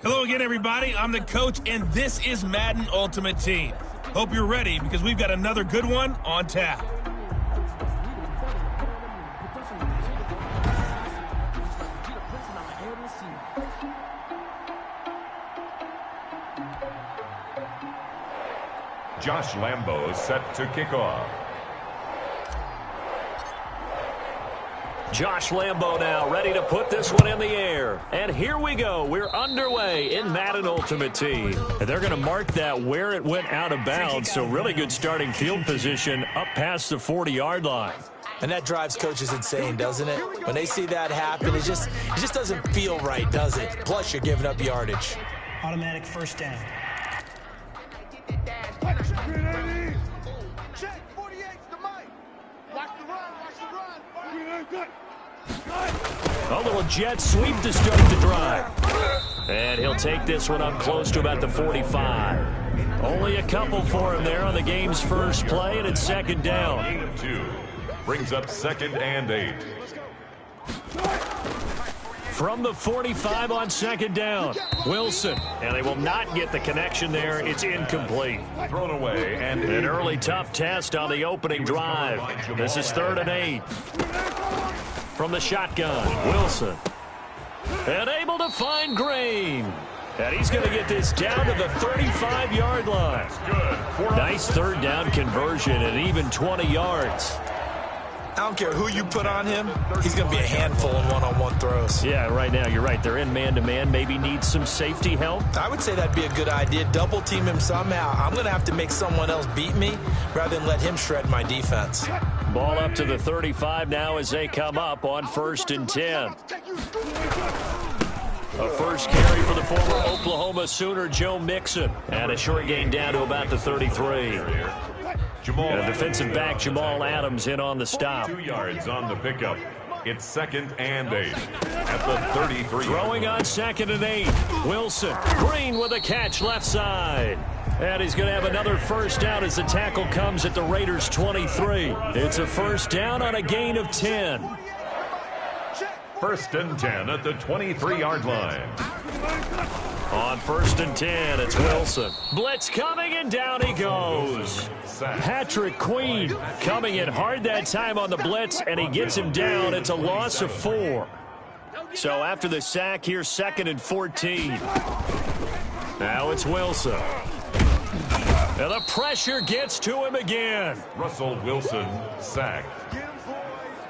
Hello again, everybody. I'm the coach, and this is Madden Ultimate Team. Hope you're ready, because we've got another good one on tap. Josh Lambo set to kick off. Josh Lambo now ready to put this one in the air. And here we go. We're underway in Madden Ultimate Team. And they're going to mark that where it went out of bounds. So really good starting field position up past the 40-yard line. And that drives coaches insane, doesn't it? When they see that happen, it just doesn't feel right, does it? Plus, you're giving up yardage. Automatic first down. Check, 48's the mic. Watch the run, watch the run. A little jet sweep to start the drive. And he'll take this one up close to about the 45. Only a couple for him there on the game's first play, and it's second down. Gain of 2 brings up 2nd and 8. From the 45 on second down, Wilson. And they will not get the connection there. It's incomplete. Thrown away, and an early tough test on the opening drive. This is 3rd and 8. From the shotgun, Wilson. And able to find Green. And he's going to get this down to the 35-yard line. Nice third down conversion and even 20 yards. I don't care who you put on him, he's going to be a handful in one-on-one throws. Yeah, right now, you're right. They're in man-to-man. Maybe needs some safety help. I would say that'd be a good idea. Double team him somehow. I'm going to have to make someone else beat me rather than let him shred my defense. Ball up to the 35 now as they come up on 1st and 10. A first carry for the former Oklahoma Sooner, Joe Mixon. And a short gain down to about the 33. And defensive back Jamal Adams in on the stop. 2 yards on the pickup. It's 2nd and 8 at the 33. Throwing on 2nd and 8. Wilson. Green with a catch left side. And he's going to have another first down as the tackle comes at the Raiders' 23. It's a first down on a gain of 10. 1st and 10 at the 23-yard line. On 1st and 10, it's Wilson. Blitz coming, and down he goes. Patrick Queen coming in hard that time on the blitz, and he gets him down. It's a loss of 4. So after the sack, here's 2nd and 14. Now it's Wilson. And the pressure gets to him again. Russell Wilson sacked.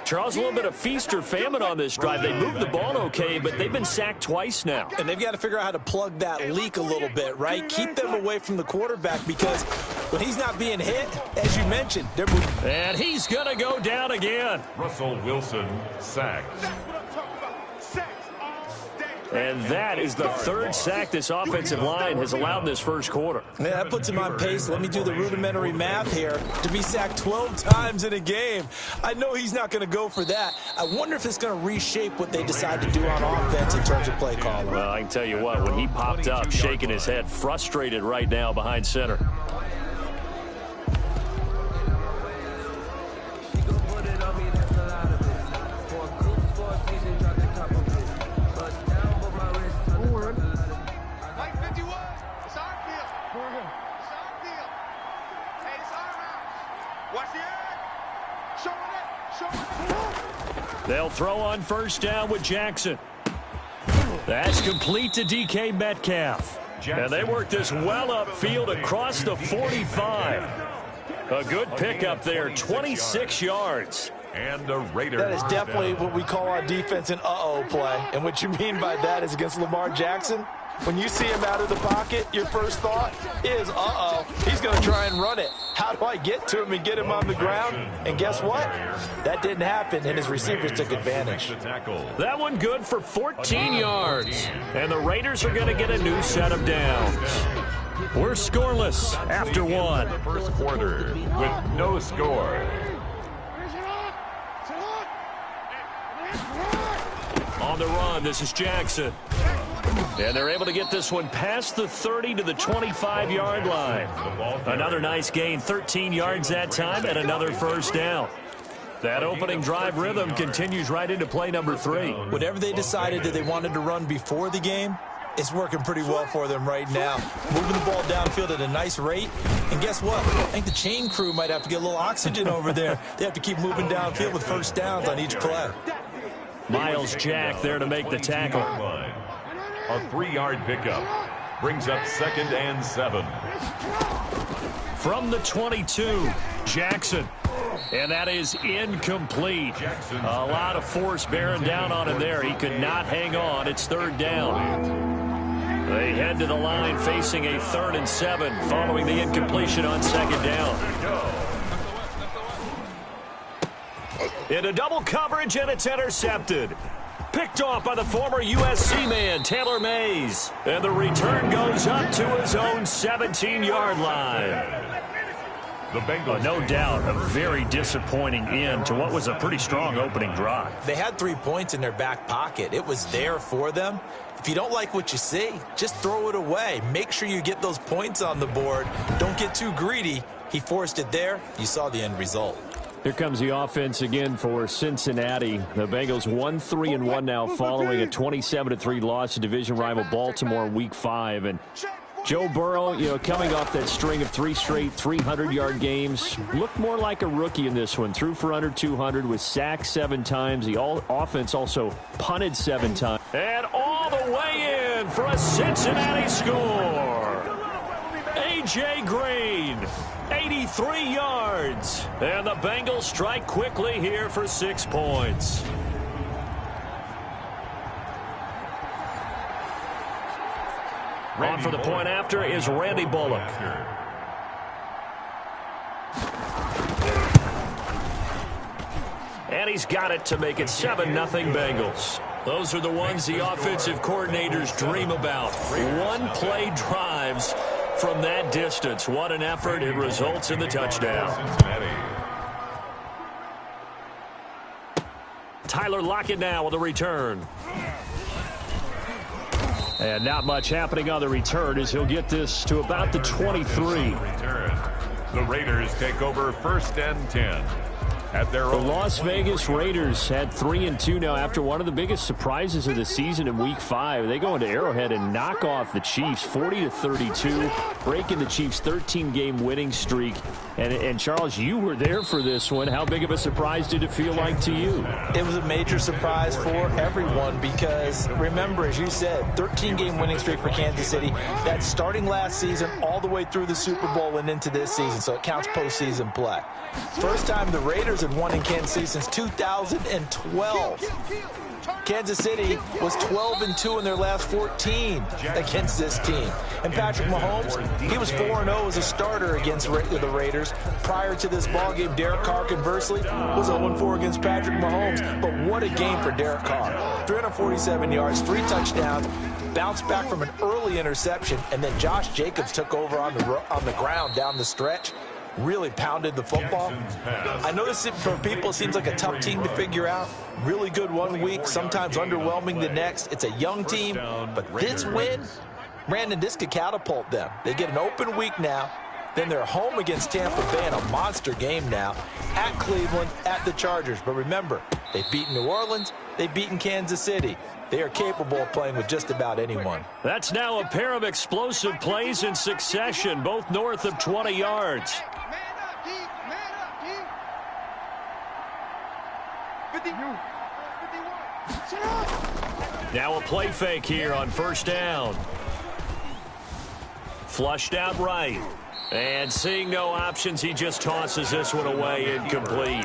Charles, a little bit of feast or famine on this drive. They moved the ball okay, but they've been sacked twice now. And they've got to figure out how to plug that leak a little bit, right? Keep them away from the quarterback, because when he's not being hit, as you mentioned, they're moving. And he's going to go down again. Russell Wilson sacked. And that is the 3rd sack this offensive line has allowed this first quarter. Yeah, that puts him on pace. Let me do the rudimentary math here. To be sacked 12 times in a game, I know he's not going to go for that. I wonder if it's going to reshape what they decide to do on offense in terms of play calling. Well, I can tell you what, when he popped up, shaking his head, frustrated right now behind center. They'll throw on first down with Jackson. That's complete to DK Metcalf. And they work this well upfield across the 45. A good pickup there, 26 yards. And a Raider. That is definitely what we call our defense an uh-oh play. And what you mean by that is against Lamar Jackson, when you see him out of the pocket, your first thought is, uh-oh, he's going to try and run it. How do I get to him and get him on the ground? And guess what? That didn't happen, and his receivers took advantage. That one good for 14 yards. And the Raiders are going to get a new set of downs. We're scoreless after 1. First quarter with no score. On the run, this is Jackson. And they're able to get this one past the 30 to the 25-yard line. Another nice gain, 13 yards that time, and another first down. That opening drive rhythm continues right into play number 3. Whatever they decided that they wanted to run before the game, It's working pretty well for them right now. Moving the ball downfield at a nice rate. And guess what? I think the chain crew might have to get a little oxygen over there. They have to keep moving downfield with first downs on each play. Miles Jack there to make the tackle. A 3-yard pickup brings up 2nd and 7. From the 22, Jackson. And that is incomplete. A lot of force bearing down on him there. He could not hang on. It's 3rd down. They head to the line facing a 3rd and 7 following the incompletion on 2nd down. Into double coverage, and it's intercepted. Picked off by the former USC man, Taylor Mays. And the return goes up to his own 17-yard line. The Bengals. No doubt a very disappointing end to what was a pretty strong opening drive. They had 3 points in their back pocket. It was there for them. If you don't like what you see, just throw it away. Make sure you get those points on the board. Don't get too greedy. He forced it there. You saw the end result. Here comes the offense again for Cincinnati. The Bengals 1-3-1 now following a 27-3 loss to division rival Baltimore in Week 5. And Joe Burrow, coming off that string of 3 straight 300-yard games, looked more like a rookie in this one. Threw for under 200, was sacked 7 times. The offense also punted 7 times. And all the way in for a Cincinnati score. A.J. Green, 83 yards. And the Bengals strike quickly here for 6 points. On for the point after is Randy Bullock. And he's got it to make it 7-0 Bengals. Those are the ones the offensive coordinators dream about. One-play drives from that distance. What an effort. It results in the touchdown. Tyler Lockett now with a return. And not much happening on the return as he'll get this to about the 23. The Raiders take over 1st and 10. At their own. The Las Vegas Raiders had 3-2 now after one of the biggest surprises of the season in Week 5. They go into Arrowhead and knock off the Chiefs 40-32, breaking the Chiefs' 13-game winning streak. And Charles, you were there for this one. How big of a surprise did it feel like to you? It was a major surprise for everyone because, remember, as you said, 13-game winning streak for Kansas City. That's starting last season all the way through the Super Bowl and into this season, so it counts postseason play. First time the Raiders had won in Kansas City since 2012. Kansas City was 12-2 in their last 14 against this team. And Patrick Mahomes, he was 4-0 as a starter against the Raiders. Prior to this ballgame, Derek Carr, conversely, was 0-4 against Patrick Mahomes. But what a game for Derek Carr. 347 yards, 3 touchdowns, bounced back from an early interception, and then Josh Jacobs took over on the ground down the stretch. Really pounded the football. I know this for people seems like a tough team to figure out. Really good one week, sometimes underwhelming the next. It's a young team, but this win, Brandon, this could catapult them. They get an open week now. Then they're home against Tampa Bay in a monster game now. At Cleveland, at the Chargers. But remember, they've beaten New Orleans, they've beaten Kansas City. They are capable of playing with just about anyone. That's now a pair of explosive plays in succession, both north of 20 yards. Now a play fake here on 1st down. Flushed out right. And seeing no options, he just tosses this one away, incomplete.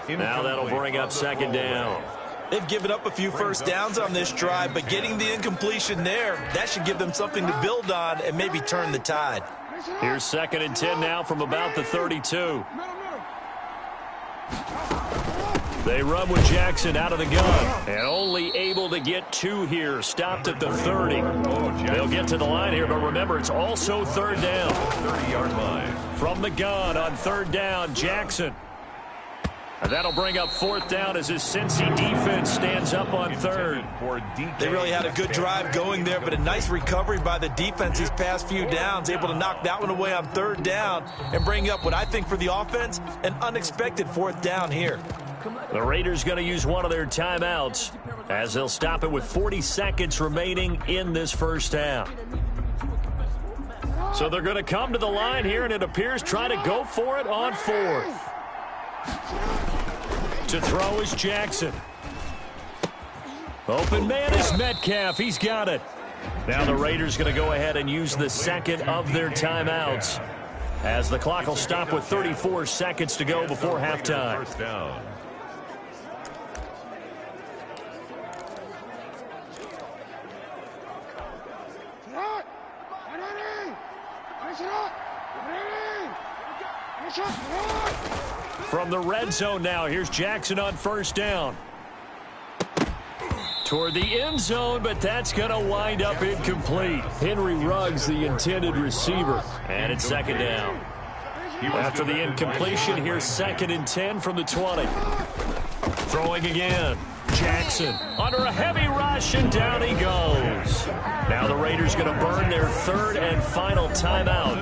Now that'll bring up 2nd down. They've given up a few first downs on this drive, but getting the incompletion there, that should give them something to build on and maybe turn the tide. Here's 2nd and 10 now from about the 32. They run with Jackson out of the gun, and only able to get 2 here, stopped at the 30. They'll get to the line here, but remember, it's also 3rd down. 30-yard line. From the gun on 3rd down, Jackson. And that'll bring up fourth down as his Cincy defense stands up on third. They really had a good drive going there, but a nice recovery by the defense these past few downs, able to knock that one away on third down and bring up what I think for the offense, an unexpected fourth down here. The Raiders going to use one of their timeouts as they'll stop it with 40 seconds remaining in this first half. So they're going to come to the line here, and it appears trying to go for it on fourth. To throw is Jackson. Open man is Metcalf. He's got it. Now the Raiders going to go ahead and use the second of their timeouts as the clock will stop with 34 seconds to go before halftime. First down. From the red zone now, here's Jackson on first down. Toward the end zone, but that's going to wind up incomplete. Henry Ruggs, the intended receiver. And it's second down. After the incompletion, here's 2nd and 10 from the 20. Throwing again. Jackson under a heavy rush, and down he goes. Now the Raiders going to burn their third and final timeout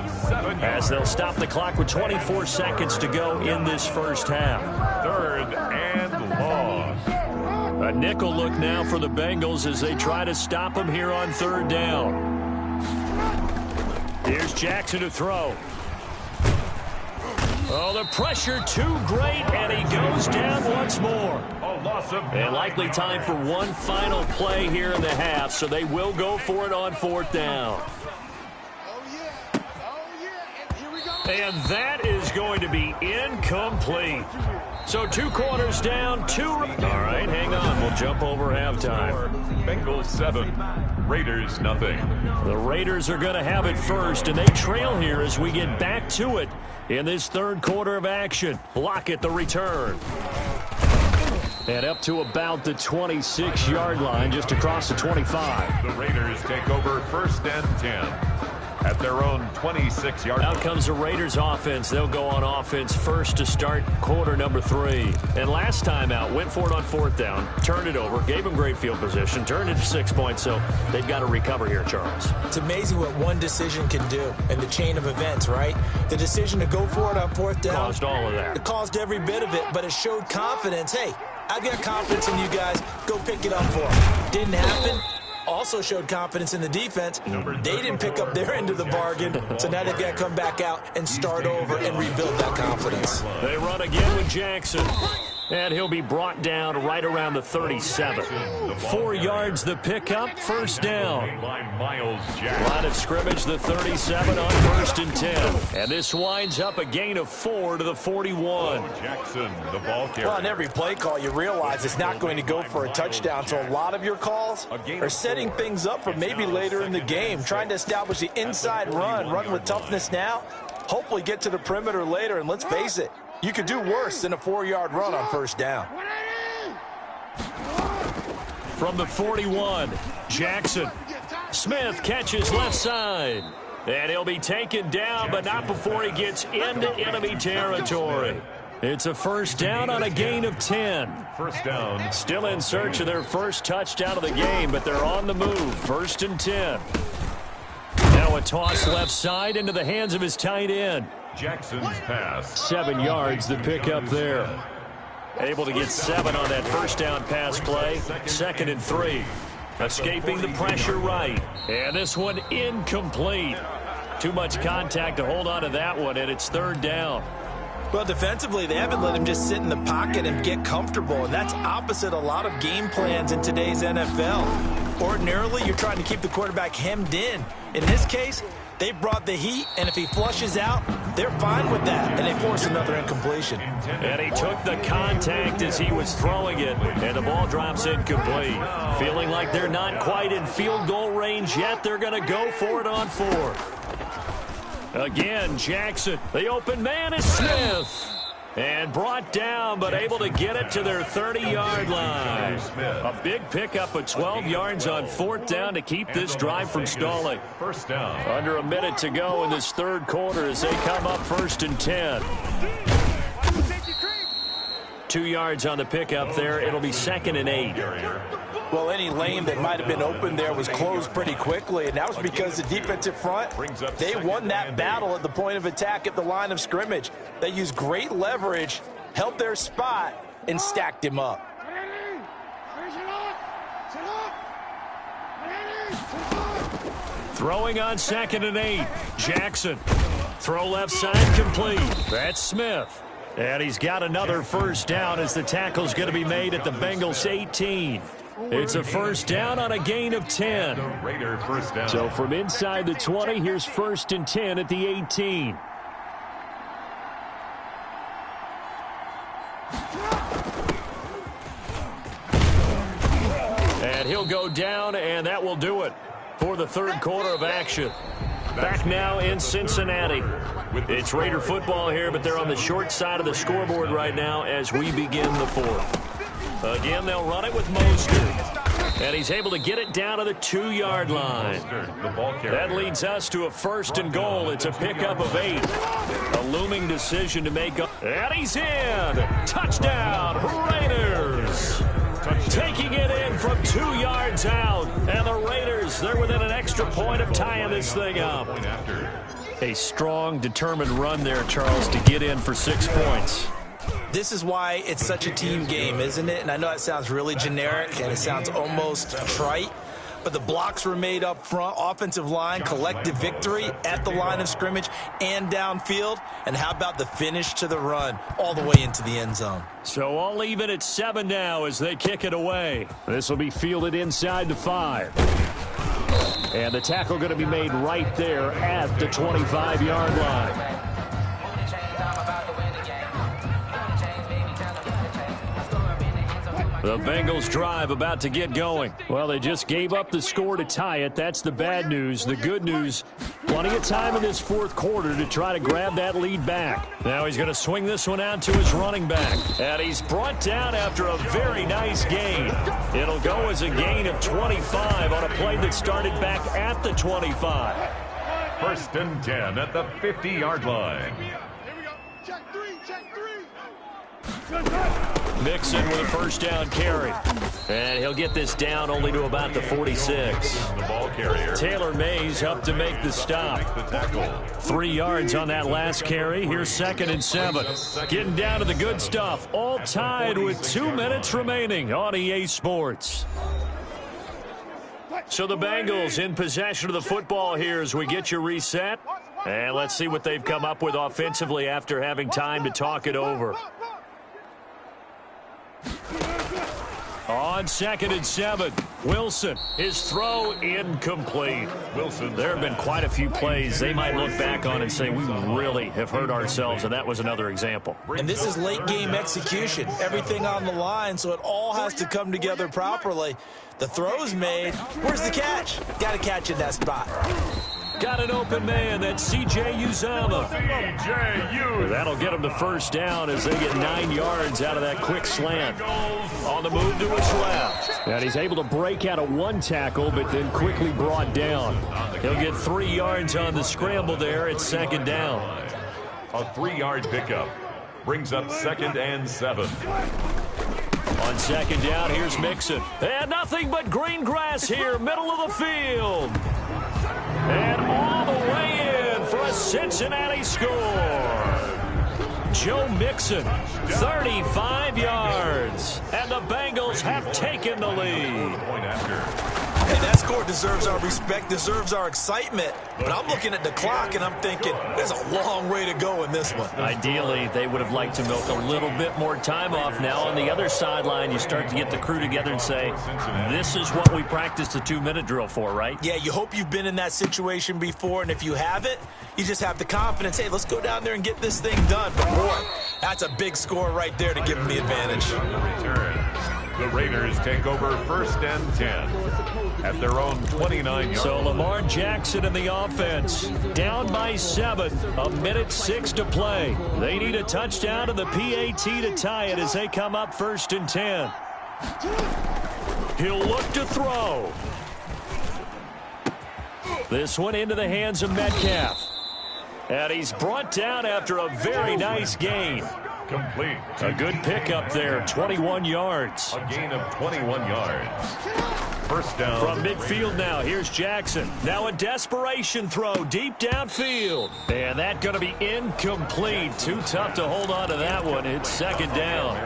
as they'll stop the clock with 24 seconds to go in this first half. Third and long. A nickel look now for the Bengals as they try to stop him here on third down. Here's Jackson to throw. Oh, the pressure too great, and he goes down once more. And likely time for one final play here in the half, so they will go for it on fourth down. And that is going to be incomplete. So 2 quarters down, 2. All right, hang on. We'll jump over halftime. Bengals 7, Raiders nothing. The Raiders are going to have it first, and they trail here as we get back to it in this third quarter of action. Block at the return. And up to about the 26-yard line, just across the 25. The Raiders take over 1st and 10 at their own 26-yard line. Out comes the Raiders offense. They'll go on offense first to start quarter number 3. And last time out, went for it on fourth down, turned it over, gave them great field position, turned it to 6 points, so they've got to recover here, Charles. It's amazing what one decision can do in the chain of events, right? The decision to go for it on fourth down. Caused all of that. It caused every bit of it, but it showed confidence. Hey, I've got confidence in you guys. Go pick it up for them. Didn't happen. Also showed confidence in the defense. They didn't pick up their end of the bargain, so now they've got to come back out and start over and rebuild that confidence. They run again with Jackson. And he'll be brought down right around the 37. 4 yards the pickup, first down. Line of scrimmage, the 37 on 1st and 10. And this winds up a gain of 4 to the 41. Jackson, the ball carrier. Well, on every play call, you realize it's not going to go for a touchdown, so a lot of your calls are setting things up for maybe later in the game, trying to establish the inside run with toughness now, hopefully get to the perimeter later, and let's face it, you could do worse than a 4-yard run on first down. From the 41, Jackson. Smith catches left side. And he'll be taken down, but not before he gets into enemy territory. It's a first down on a gain of 10. First down. Still in search of their first touchdown of the game, but they're on the move. 1st and 10. Now a toss left side into the hands of his tight end. Jackson's pass. 7 yards the pickup there. Able to get 7 on that first down pass play. 2nd and 3. Escaping the pressure right. And this one incomplete. Too much contact to hold on to that one, and it's 3rd down. Well, defensively, they haven't let him just sit in the pocket and get comfortable, and that's opposite a lot of game plans in today's NFL. Ordinarily, you're trying to keep the quarterback hemmed in. In this case, they brought the heat, and if he flushes out, they're fine with that, and they force another incompletion. And he took the contact as he was throwing it, and the ball drops incomplete. Feeling like they're not quite in field goal range yet, they're going to go for it on 4th. Again, Jackson. The open man is Smith. And brought down, but able to get it to their 30-yard line. A big pickup of 12 yards on 4th down to keep this drive from stalling. First down. Under a minute to go in this 3rd quarter as they come up 1st and 10. 2 yards on the pickup there. It'll be 2nd and 8. Well, any lane that might have been open there was closed pretty quickly, and that was because the defensive front, they won that battle at the point of attack at the line of scrimmage. They used great leverage, held their spot, and stacked him up. Throwing on 2nd and 8. Jackson. Throw left side complete. That's Smith. And he's got another first down as the tackle's going to be made at the Bengals 18. It's a first down on a gain of 10. Raider first down. So from inside the 20, here's 1st and 10 at the 18. And he'll go down, and that will do it for the 3rd quarter of action. Back now in Cincinnati. It's Raider football here, but they're on the short side of the scoreboard right now as we begin the 4th. Again, they'll run it with Mostert. And he's able to get it down to the 2-yard line. That leads us to a 1st and goal. It's a pickup of 8. A looming decision to make. And he's in. Touchdown, Raiders. Taking it in from 2 yards out. And the Raiders, they're within an extra point of tying this thing up. A strong, determined run there, Charles, to get in for 6 points. This is why it's such a team game, isn't it? And I know it sounds really generic and it sounds almost trite, but the blocks were made up front, offensive line, collective victory at the line of scrimmage and downfield. And how about the finish to the run all the way into the end zone? So all even at 7 now as they kick it away. This will be fielded inside the 5. And the tackle going to be made right there at the 25-yard line. The Bengals drive about to get going. Well, they just gave up the score to tie it. That's the bad news. The good news, plenty of time in this 4th quarter to try to grab that lead back. Now he's going to swing this one out to his running back. And he's brought down after a very nice gain. It'll go as a gain of 25 on a play that started back at the 25. 1st and 10 at the 50-yard line. Here we go. Check 3, check 3. Mixon with a first down carry. And he'll get this down only to about the 46. The ball carrier. Taylor Mays up to make the stop. 3 yards on that last carry. Here's 2nd and 7. Getting down to the good stuff. All tied with 2 minutes remaining on EA Sports. So the Bengals in possession of the football here as we get you reset. And let's see what they've come up with offensively after having time to talk it over. On 2nd and 7, Wilson, his throw incomplete. Wilson. There have been quite a few plays they might look back on and say we really have hurt ourselves, and that was another example. And this is late game execution. Everything on the line, so it all has to come together properly. The throw's made. Where's the catch? Got to catch in that spot. Got an open man. That's C.J. Uzomah. That'll get him the first down as they get 9 yards out of that quick slant. On the move to his left. And he's able to break out of 1 tackle, but then quickly brought down. He'll get 3 yards on the scramble there. It's 2nd down. A 3-yard pickup brings up 2nd and 7. On 2nd down, here's Mixon. And nothing but green grass here, middle of the field. And all the way in for a Cincinnati score. Joe Mixon, 35 yards. And the Bengals have taken the lead. Hey, that score deserves our respect, deserves our excitement. But I'm looking at the clock, and I'm thinking there's a long way to go in this one. Ideally, they would have liked to milk a little bit more time off. Now, on the other sideline, you start to get the crew together and say, this is what we practiced the 2-minute drill for, right? Yeah, you hope you've been in that situation before, and if you haven't, you just have the confidence, hey, let's go down there and get this thing done. But, boy, that's a big score right there to give them the advantage. The Raiders take over 1st and 10 at their own 29-yard. So Lamar Jackson in the offense, down by 7, 1:06 to play. They need a touchdown and the PAT to tie it as they come up 1st and 10. He'll look to throw. This one into the hands of Metcalf. And he's brought down after a very nice gain. Complete. A good pickup there, 21 yards. A gain of 21 yards. First down. From midfield now, here's Jackson. Now a desperation throw deep downfield. And that's going to be incomplete. Too tough to hold on to that one. It's second down.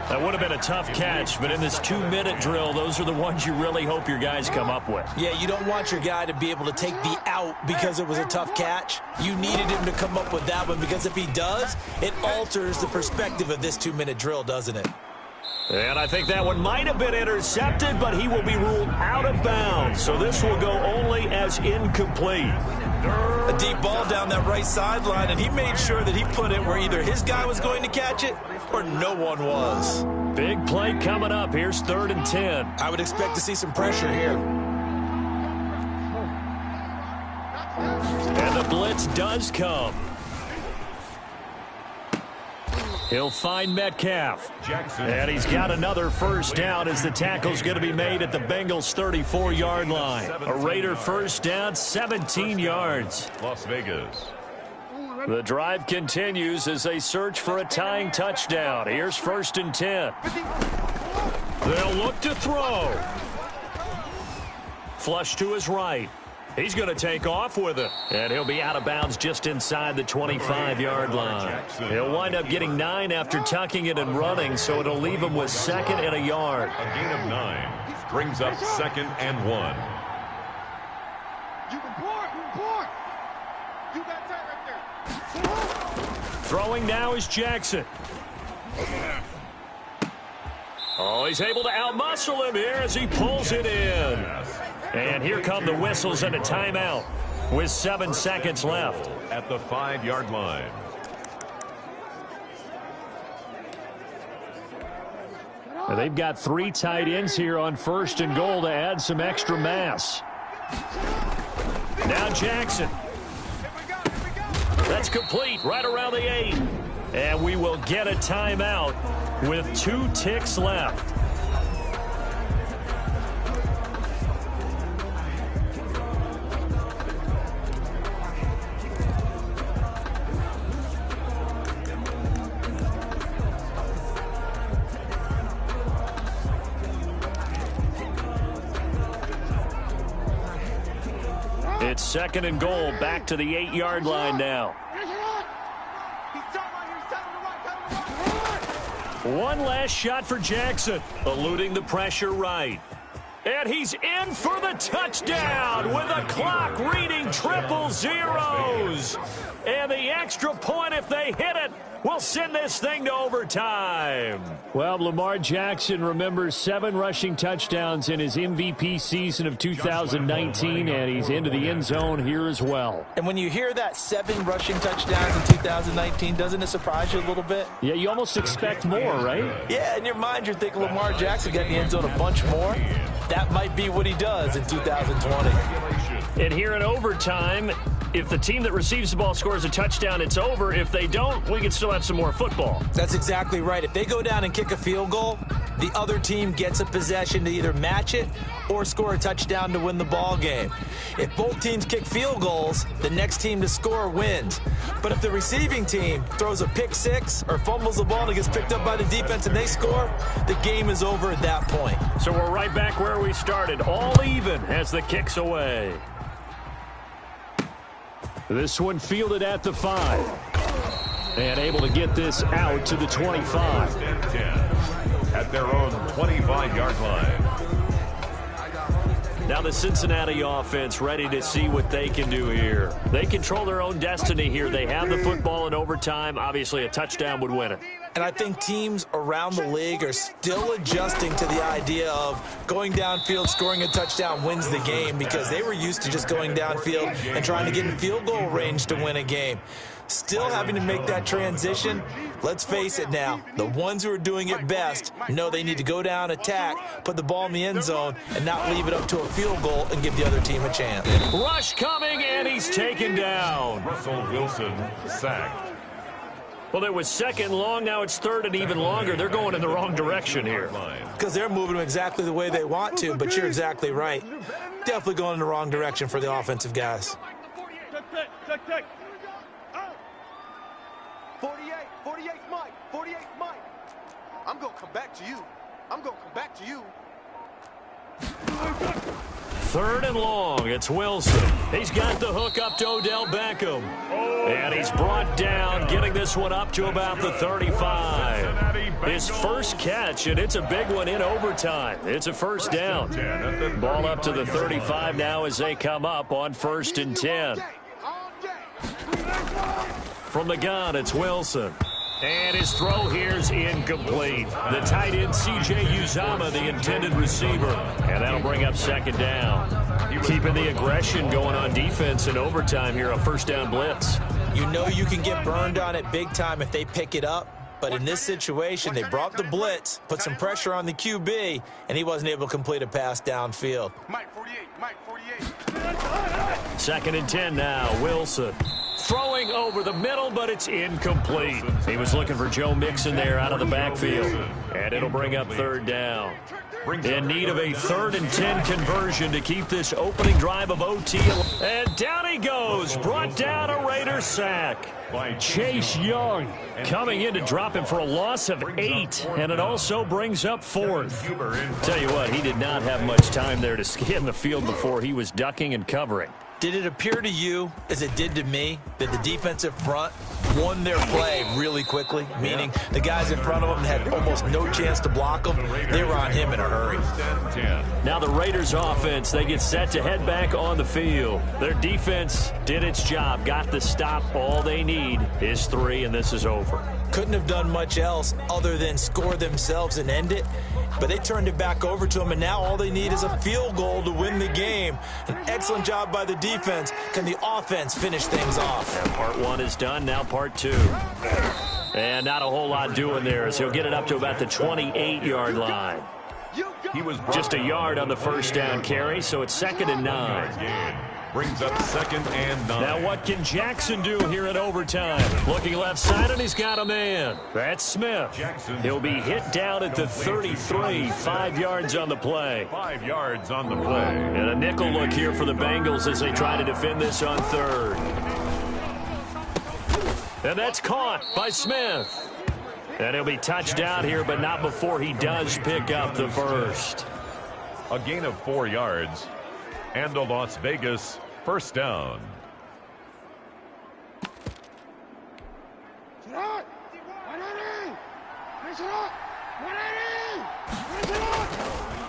That would have been a tough catch, but in this 2-minute drill, those are the ones you really hope your guys come up with. Yeah, you don't want your guy to be able to take the out because it was a tough catch. You needed him to come up with that one because if he does, it alters the perspective of this 2-minute drill, doesn't it? And I think that one might have been intercepted, but he will be ruled out of bounds. So this will go only as incomplete. A deep ball down that right sideline, and he made sure that he put it where either his guy was going to catch it or no one was. Big play coming up. Here's 3rd and 10. I would expect to see some pressure here. And the blitz does come. He'll find Metcalf. Jackson. And he's got another first down as the tackle's going to be made at the Bengals' 34-yard line. A Raider first down, 17 yards. Las Vegas. The drive continues as they search for a tying touchdown. Here's 1st and 10. They'll look to throw. Flush to his right. He's going to take off with it. And he'll be out of bounds just inside the 25-yard line. He'll wind up getting 9 after tucking it and running, so it'll leave him with 2nd and a yard. A gain of 9 brings up 2nd and 1. You can board. You got that right there. Throwing now is Jackson. Oh, he's able to outmuscle him here as he pulls it in. And here come the whistles and a timeout with 7 seconds left. At the 5-yard line. They've got 3 tight ends here on 1st and goal to add some extra mass. Now Jackson. That's complete right around the 8. And we will get a timeout with 2 ticks left. It's 2nd and goal, back to the 8-yard line now. One last shot for Jackson, eluding the pressure right. And he's in for the touchdown with a clock reading 000. And the extra point, if they hit it, will send this thing to overtime. Well, Lamar Jackson remembers 7 rushing touchdowns in his MVP season of 2019, and he's into the end zone here as well. And when you hear that 7 rushing touchdowns in 2019, doesn't it surprise you a little bit? Yeah, you almost expect more, right? Yeah, in your mind, you're thinking Lamar Jackson got in the end zone a bunch more. That might be what he does in 2020. And here in overtime, if the team that receives the ball scores a touchdown, it's over. If they don't, we can still have some more football. That's exactly right. If they go down and kick a field goal, the other team gets a possession to either match it or score a touchdown to win the ball game. If both teams kick field goals, the next team to score wins. But if the receiving team throws a pick 6 or fumbles the ball and it gets picked up by the defense and they score, the game is over at that point. So we're right back where we started, all even as the kick's away. This one fielded at the 5. And able to get this out to the 25. At their own 25-yard line. Now the Cincinnati offense ready to see what they can do here. They control their own destiny here. They have the football in overtime. Obviously, a touchdown would win it. And I think teams around the league are still adjusting to the idea of going downfield, scoring a touchdown wins the game, because they were used to just going downfield and trying to get in field goal range to win a game. Still having to make that transition. Let's face it now, the ones who are doing it best know they need to go down, attack, put the ball in the end zone, and not leave it up to a field goal and give the other team a chance. Rush coming, and he's taken down. Russell Wilson sacked. Well, it was 2nd long. Now it's 3rd and even longer. They're going in the wrong direction here. Because they're moving them exactly the way they want to, but you're exactly right. Definitely going in the wrong direction for the offensive guys. 48, Mike. 48, Mike. I'm going to come back to you. I'm going to come back to you. 3rd and long. It's Wilson. He's got the hook up to Odell Beckham. And he's brought down, getting this one up to about the 35. His first catch, and it's a big one in overtime. It's a first down. Ball up to the 35 now as they come up on 1st and 10. From the gun, it's Wilson. And his throw here's incomplete. The tight end, C.J. Uzomah, the intended receiver. And that'll bring up 2nd down. Keeping the aggression going on defense in overtime here, a 1st down blitz. You know you can get burned on it big time if they pick it up. But in this situation, they brought the blitz, put some pressure on the QB, and he wasn't able to complete a pass downfield. Mike 48, Mike 48. 2nd and 10 now, Wilson. Throwing over the middle, but it's incomplete. He was looking for Joe Mixon there out of the backfield. And it'll bring up 3rd down. In need of a 3rd and 10 conversion to keep this opening drive of OT. And down he goes. Brought down a Raider sack. Chase Young coming in to drop him for a loss of 8. And it also brings up 4th. Tell you what, he did not have much time there to scan the field before he was ducking and covering. Did it appear to you, as it did to me, that the defensive front won their play really quickly? Meaning the guys in front of them had almost no chance to block them. They were on him in a hurry. Now the Raiders offense, they get set to head back on the field. Their defense did its job, got the stop. All they need is 3, and this is over. Couldn't have done much else other than score themselves and end it. But they turned it back over to them, and now all they need is a field goal to win the game. An excellent job by the defense. Can the offense finish things off? And part 1 is done, now part 2. And not a whole lot doing there as he'll get it up to about the 28-yard line. He was just a yard on the 1st down carry, so it's 2nd and 9. Brings up 2nd and 9. Now what can Jackson do here in overtime? Looking left side, and he's got a man. That's Smith. He'll be hit down at the 33, 5 yards on the play. 5 yards on the play. And a nickel look here for the Bengals as they try to defend this on 3rd. And that's caught by Smith. And he'll be touched down here, but not before he does pick up the 1st. A gain of 4 yards. And a Las Vegas 1st down.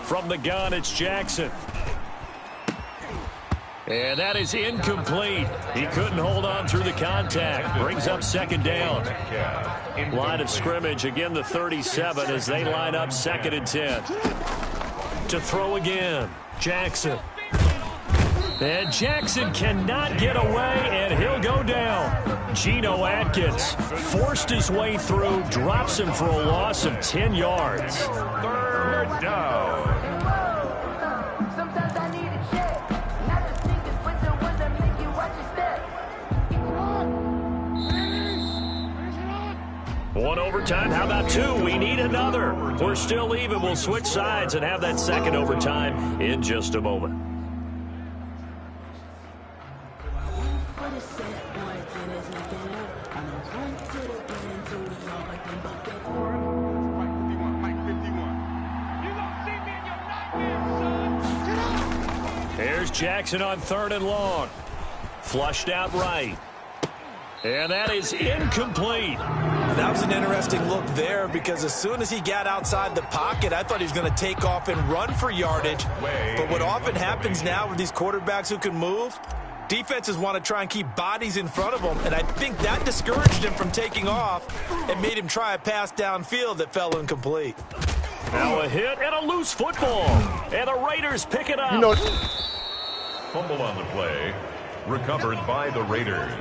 From the gun, it's Jackson. And that is incomplete. He couldn't hold on through the contact. Brings up 2nd down. Line of scrimmage, again the 37 as they line up 2nd and 10. To throw again, Jackson. And Jackson cannot get away, and he'll go down. Geno Atkins forced his way through, drops him for a loss of 10 yards. 3rd down. Sometimes I need a check. Not just niggas, but the ones that make you watch your step. One overtime. How about 2? We need another. We're still even. We'll switch sides and have that 2nd overtime in just a moment. Here's Jackson on 3rd and long. Flushed out right. And that is incomplete. That was an interesting look there because as soon as he got outside the pocket, I thought he was going to take off and run for yardage. But what often happens now with these quarterbacks who can move, defenses want to try and keep bodies in front of them, and I think that discouraged him from taking off and made him try a pass downfield that fell incomplete. Now a hit and a loose football. And the Raiders pick it up. Fumble on the play. Recovered by the Raiders.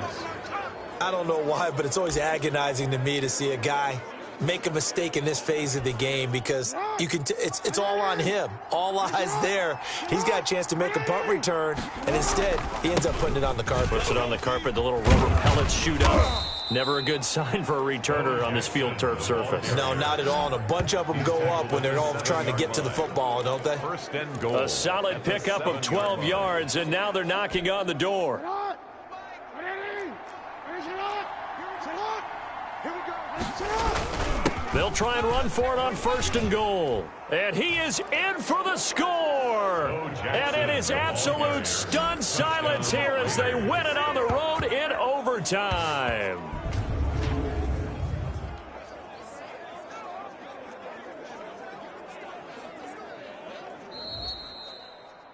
I don't know why, but it's always agonizing to me to see a guy make a mistake in this phase of the game because you can it's all on him. All eyes there. He's got a chance to make a punt return, and instead he ends up putting it on the carpet. Puts it on the carpet. The little rubber pellets shoot up. Never a good sign for a returner on this field turf surface. No, not at all. And a bunch of them go up when they're all trying to get to the football, don't they? 1st and goal. A solid pickup of 12 yards, and now they're knocking on the door. They'll try and run for it on 1st and goal. And he is in for the score. And it is absolute stunned silence here as they win it on the road in overtime.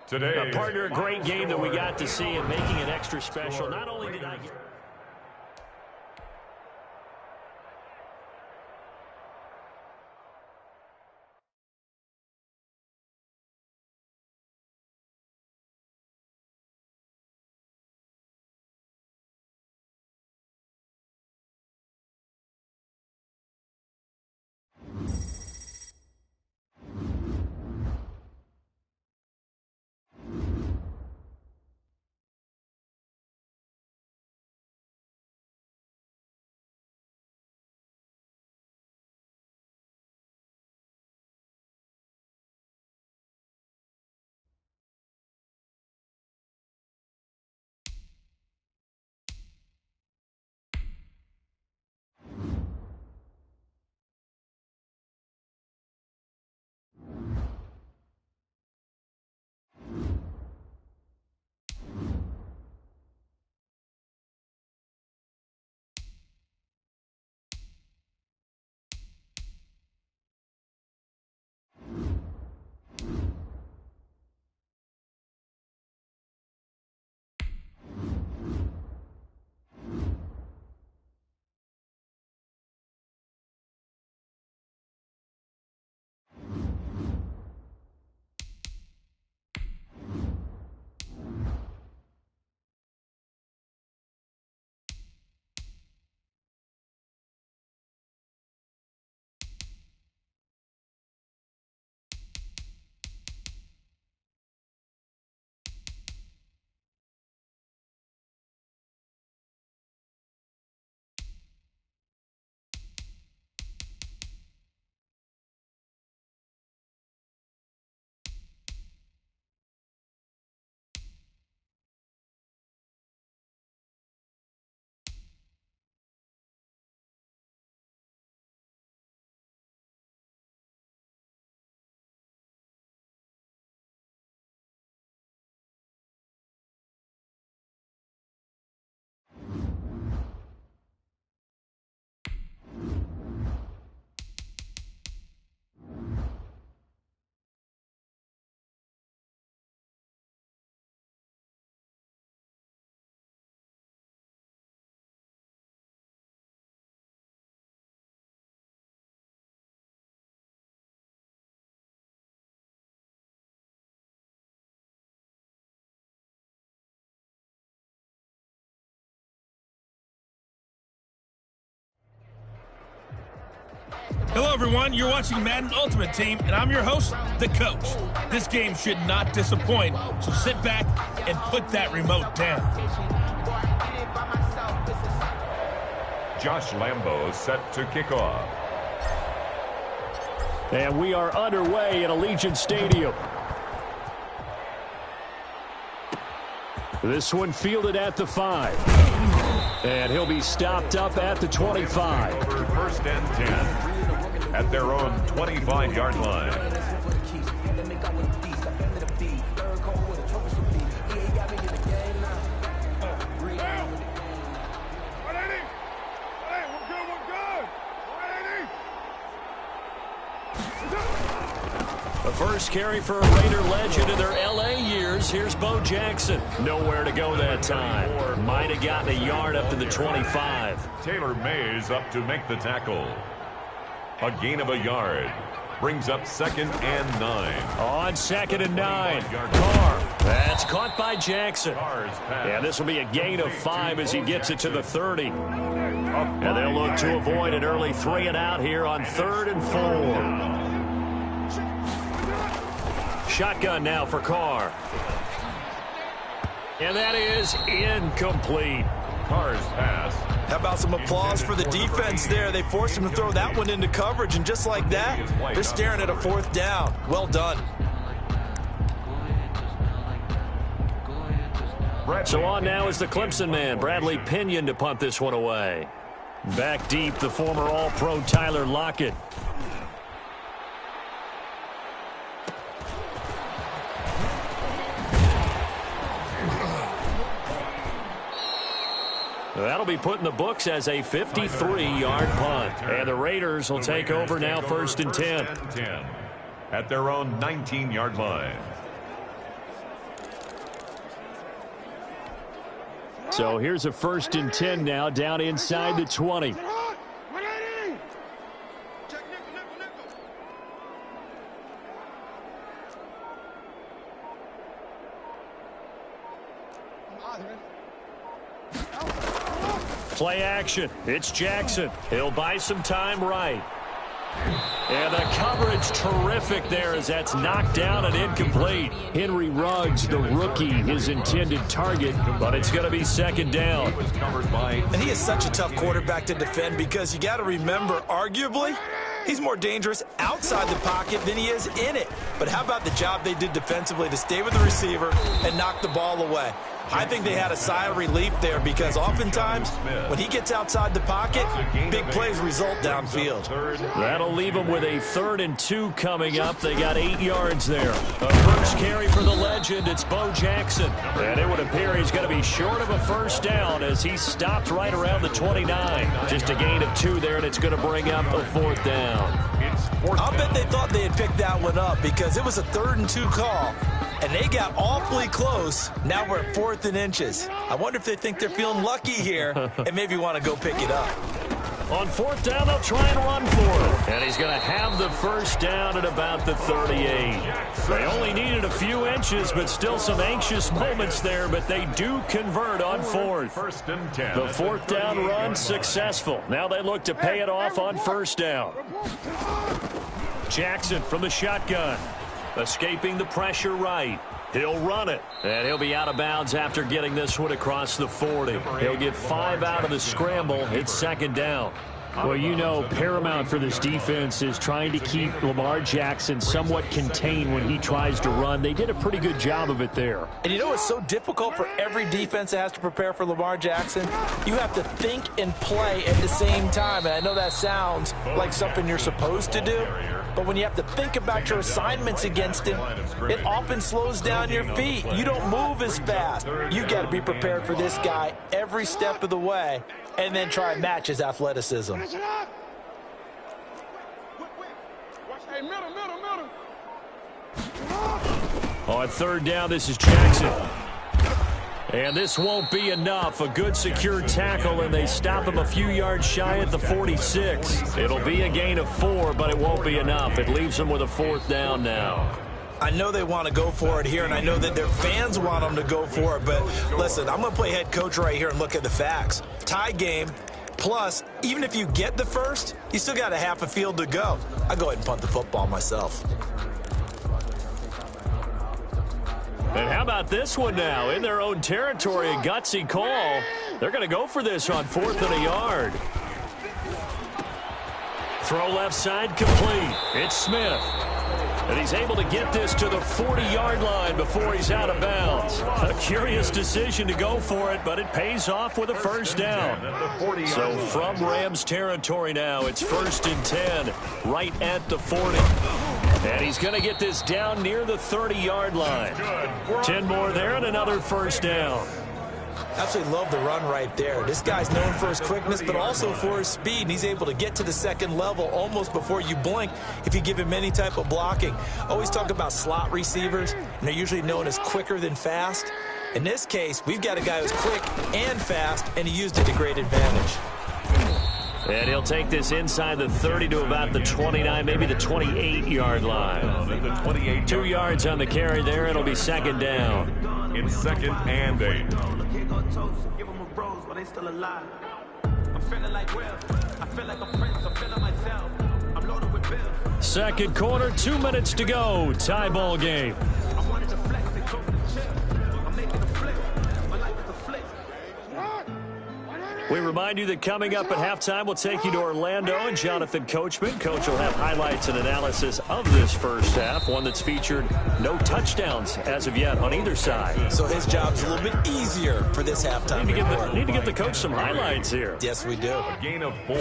Today, Partner, a great game that we got to see and making it extra special. Not only did I get... Hello, everyone. You're watching Madden Ultimate Team, and I'm your host, the coach. This game should not disappoint, so sit back and put that remote down. Josh Lambo set to kick off. And we are underway at Allegiant Stadium. This one fielded at the 5. And he'll be stopped up at the 25. 1st and 10 at their own 25-yard line. The first carry for a Raider legend in their L.A. years. Here's Bo Jackson. Nowhere to go that time. Might have gotten a yard up to the 25. Taylor Mays up to make the tackle. A gain of a yard. Brings up 2nd and 9. On 2nd and 9. Carr. That's caught by Jackson. And this will be a gain of 5 as he gets it to the 30. And they'll look to avoid an early 3 and out here on 3rd and 4. Shotgun now for Carr. And that is incomplete. Carr's pass. How about some applause for the defense there? They forced him to throw that one into coverage, and just like that, they're staring at a 4th down. Well done. So on now is the Clemson man, Bradley Pinion, to punt this one away. Back deep, the former All-Pro Tyler Lockett. That'll be put in the books as a 53-yard punt. And the Raiders will take over now, 1st and 10. At their own 19-yard line. So here's a 1st and 10 now, down inside the 20. Play action. It's Jackson. He'll buy some time right. And the coverage terrific there as that's knocked down and incomplete. Henry Ruggs, the rookie, his intended target, but it's going to be 2nd down. And he is such a tough quarterback to defend because you got to remember, arguably, he's more dangerous outside the pocket than he is in it. But how about the job they did defensively to stay with the receiver and knock the ball away? I think they had a sigh of relief there because oftentimes when he gets outside the pocket, big plays result downfield. That'll leave them with a 3rd and 2 coming up. They got 8 yards there. A first carry for the legend. It's Bo Jackson. And it would appear he's going to be short of a 1st down as he stopped right around the 29. Just a gain of 2 there, and it's going to bring up a 4th down. I'll bet they thought they had picked that one up because it was a 3rd and 2 call. And they got awfully close. Now we're at 4th and inches. I wonder if they think they're feeling lucky here and maybe want to go pick it up. On 4th down, they'll try and run for it. And he's going to have the 1st down at about the 38. They only needed a few inches, but still some anxious moments there, but they do convert on 4th. 1st and 10. The 4th down run successful. Now they look to pay it off on 1st down. Jackson from the shotgun. Escaping the pressure right. He'll run it. And he'll be out of bounds after getting this one across the 40. He'll get 5 out of the scramble. It's 2nd down. Well, you know, paramount for this defense is trying to keep Lamar Jackson somewhat contained when he tries to run. They did a pretty good job of it there. And you know what's so difficult for every defense that has to prepare for Lamar Jackson? You have to think and play at the same time. And I know that sounds like something you're supposed to do. But when you have to think about your assignments against him, it often slows down your feet. You don't move as fast. You got to be prepared for this guy every step of the way and then try and match his athleticism. On 3rd down, this is Jackson. And this won't be enough. A good secure tackle, and they stop him a few yards shy at the 46. It'll be a gain of 4, but it won't be enough. It leaves them with a 4th down now. I know they want to go for it here, and I know that their fans want them to go for it. But listen, I'm going to play head coach right here and look at the facts. Tie game. Plus, even if you get the 1st, you still got a half a field to go. I'll go ahead and punt the football myself. And how about this one now? In their own territory, a gutsy call. They're going to go for this on 4th and a yard. Throw left side complete. It's Smith. And he's able to get this to the 40-yard line before he's out of bounds. A curious decision to go for it, but it pays off with a 1st down. So from Rams territory now, it's 1st and 10, right at the 40. And he's going to get this down near the 30-yard line. 10 more there and another 1st down. Absolutely love the run right there. This guy's known for his quickness, but also for his speed. And he's able to get to the 2nd level almost before you blink if you give him any type of blocking. Always talk about slot receivers, and they're usually known as quicker than fast. In this case, we've got a guy who's quick and fast, and he used it to great advantage. And he'll take this inside the 30 to about the 29, maybe the 28-yard line. 2 yards on the carry there. It'll be 2nd down. It's 2nd and 8. Give them a rose, but they still alive. I'm feeling like Will. I feel like a prince. I'm feeling myself. I'm loaded with bills. 2nd quarter, 2 minutes to go. Tie ball game. I wanted to flex and go for the chip. I'm making a flip. My life is a flip. We remind you that coming up at halftime, we'll take you to Orlando and Jonathan Coachman. Coach will have highlights and analysis of this 1st half, one that's featured no touchdowns as of yet on either side. So his job's a little bit easier for this halftime. Need to get the coach some highlights here. Yes, we do. A gain of 4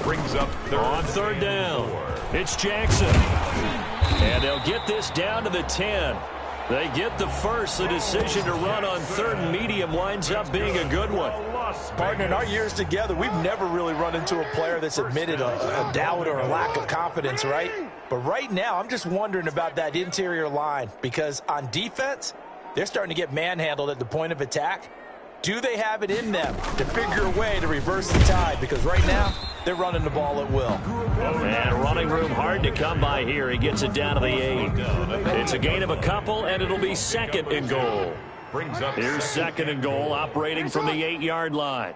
brings up 3rd. On 3rd down, it's Jackson. And they'll get this down to the 10. They get the first. The decision to run on third and medium winds up being a good one. Partner, in our years together, we've never really run into a player that's admitted a doubt or a lack of confidence, right? But right now, I'm just wondering about that interior line because on defense, they're starting to get manhandled at the point of attack. Do they have it in them to figure a way to reverse the tide? Because right now, they're running the ball at will. And running room hard to come by here. He gets it down to the 8. It's a gain of a couple, and it'll be second and goal. Here's second and goal, operating from the 8-yard line.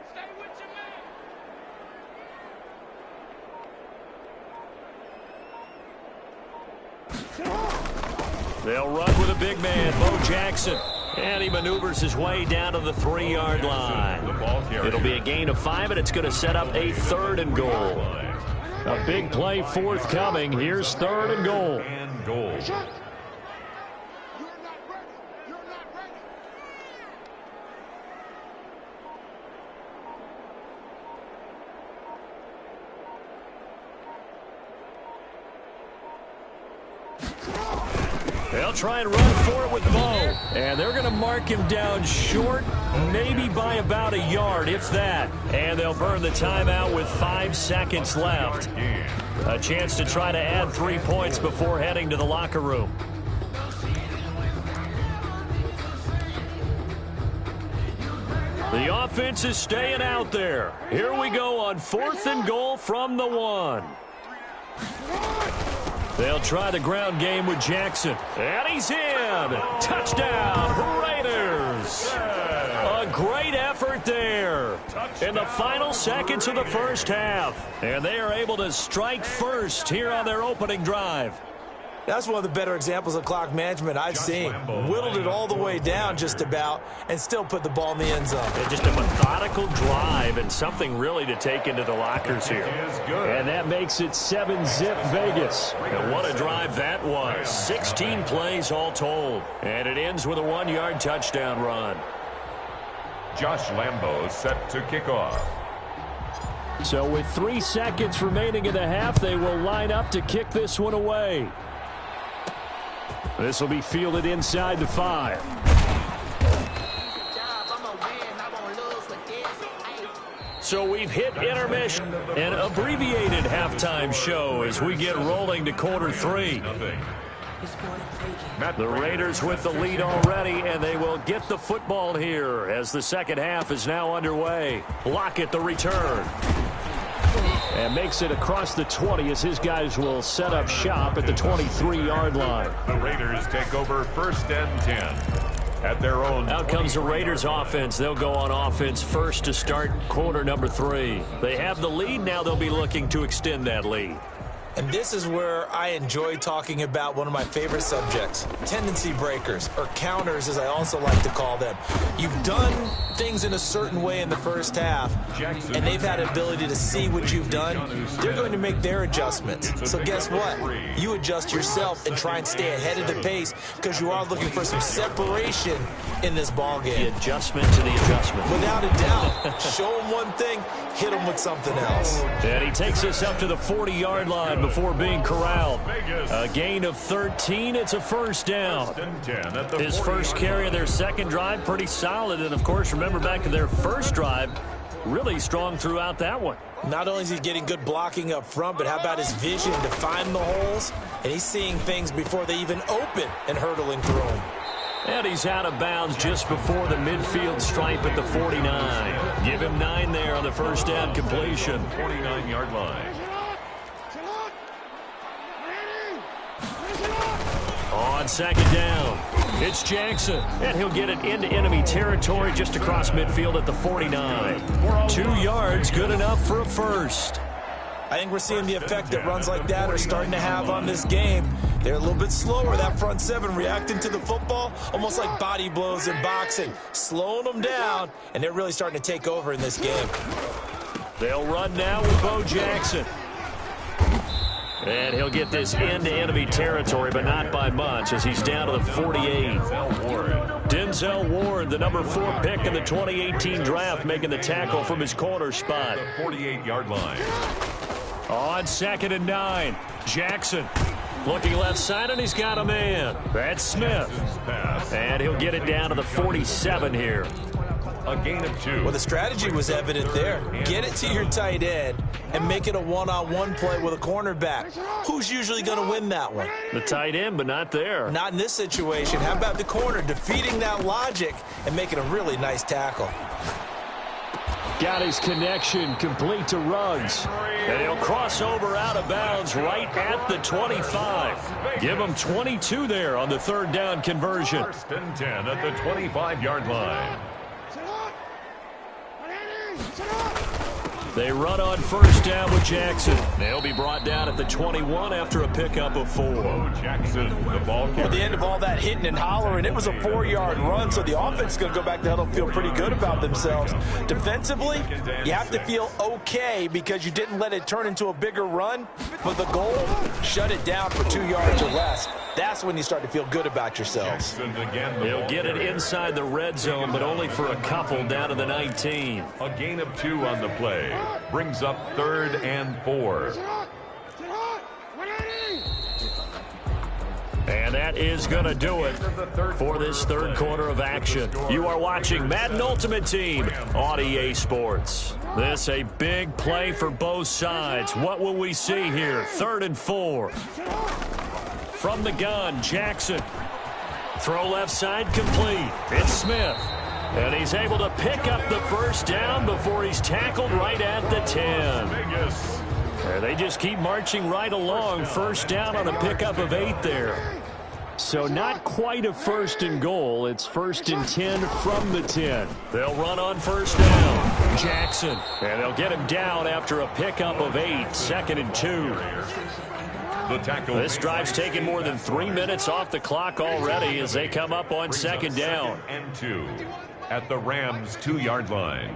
They'll run with a big man, Bo Jackson. And he maneuvers his way down to the 3-yard line. It'll be a gain of 5, and it's going to set up a third and goal. A big play forthcoming. Here's third and goal. They'll try and run for it with Bo. And they're going to mark him down short, maybe by about a yard, if that. And they'll burn the timeout with 5 seconds left. A chance to try to add 3 points before heading to the locker room. The offense is staying out there. Here we go on 4th and goal from the 1. They'll try the ground game with Jackson. And he's in. Touchdown, Raiders. A great effort there in the final seconds of the first half. And they are able to strike first here on their opening drive. That's one of the better examples of clock management I've seen. Whittled it all the way down just about and still put the ball in the end zone. And just a methodical drive and something really to take into the lockers here. And that makes it 7-zip Vegas. And what a drive that was. 16 plays all told. And it ends with a 1-yard touchdown run. Josh Lambo set to kick off. So with 3 seconds remaining in the half, they will line up to kick this one away. This will be fielded inside the 5. So we've hit intermission, an abbreviated halftime show as we get rolling to quarter 3. The Raiders with the lead already, and they will get the football here as the second half is now underway. Lockett the return. And makes it across the 20 as his guys will set up shop at the 23-yard line. The Raiders take over 1st and 10 at their own. Out comes the Raiders offense. They'll go on offense first to start quarter number 3. They have the lead. Now they'll be looking to extend that lead. And this is where I enjoy talking about one of my favorite subjects, tendency breakers, or counters as I also like to call them. You've done things in a certain way in the first half, and they've had an ability to see what you've done. They're going to make their adjustments. So guess what? You adjust yourself and try and stay ahead of the pace because you are looking for some separation in this ball game. The adjustment to the adjustment. Without a doubt. Show them one thing, hit them with something else. And he takes us up to the 40-yard line before being corralled. A gain of 13. It's a first down. His first carry of their second drive, pretty solid. And, of course, remember back to their first drive, really strong throughout that one. Not only is he getting good blocking up front, but how about his vision to find the holes? And he's seeing things before they even open and hurtling through them. And he's out of bounds just before the midfield stripe at the 49. Give him 9 there on the first down completion. 49-yard line. On second down, it's Jackson, and he'll get it into enemy territory just across midfield at the 49. 2 yards, good enough for a first. I think we're seeing the effect that runs like that are starting to have on this game. They're a little bit slower, that front 7, reacting to the football, almost like body blows in boxing, slowing them down, and they're really starting to take over in this game. They'll run now with Bo Jackson. And he'll get this into enemy territory, but not by much, as he's down to the 48. Denzel Ward, the number 4 pick in the 2018 draft, making the tackle from his corner spot. The 48-yard line. On second and 9, Jackson. Looking left side, and he's got a man. That's Smith. And he'll get it down to the 47 here. A gain of 2. Well, the strategy was evident there. Get it to your tight end and make it a one-on-one play with a cornerback. Who's usually going to win that one? The tight end, but not there. Not in this situation. How about the corner defeating that logic and making a really nice tackle? Got his connection complete to Ruggs. And he'll cross over out of bounds right at the 25. Give him 22 there on the third down conversion. 1st and 10 at the 25-yard line. They run on first down with Jackson. They'll be brought down at the 21 after a pickup of 4. Jackson, the ball carrier. At the end of all that hitting and hollering, it was a 4-yard run, so the offense is going to go back to huddle and feel pretty good about themselves. Defensively, you have to feel okay because you didn't let it turn into a bigger run, but the goal, shut it down for 2 yards or less. That's when you start to feel good about yourselves. He'll get it inside the red zone, but only for a couple down to the 19. A gain of 2 on the play. Brings up 3rd and 4. And that is going to do it for this third quarter of action. You are watching Madden Ultimate Team on EA Sports. This a big play for both sides. What will we see here? 3rd and 4. From the gun, Jackson. Throw left side complete. It's Smith. And he's able to pick up the first down before he's tackled right at the 10. And they just keep marching right along. First down on a pickup of 8 there. So not quite a 1st and goal. It's 1st and 10 from the 10. They'll run on first down. Jackson. And they'll get him down after a pickup of 8. 2nd and 2. The tackle. This drive's taken more than 3 minutes off the clock already as they come up on 2nd down. 2nd and 2 at the Rams' 2-yard line.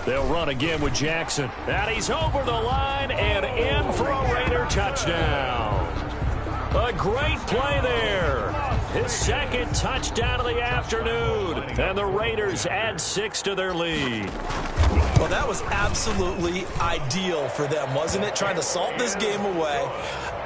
They'll run again with Jackson. And he's over the line and in for a Raider touchdown. A great play there. His 2nd touchdown of the afternoon. And the Raiders add 6 to their lead. Well, that was absolutely ideal for them, wasn't it? Trying to salt this game away.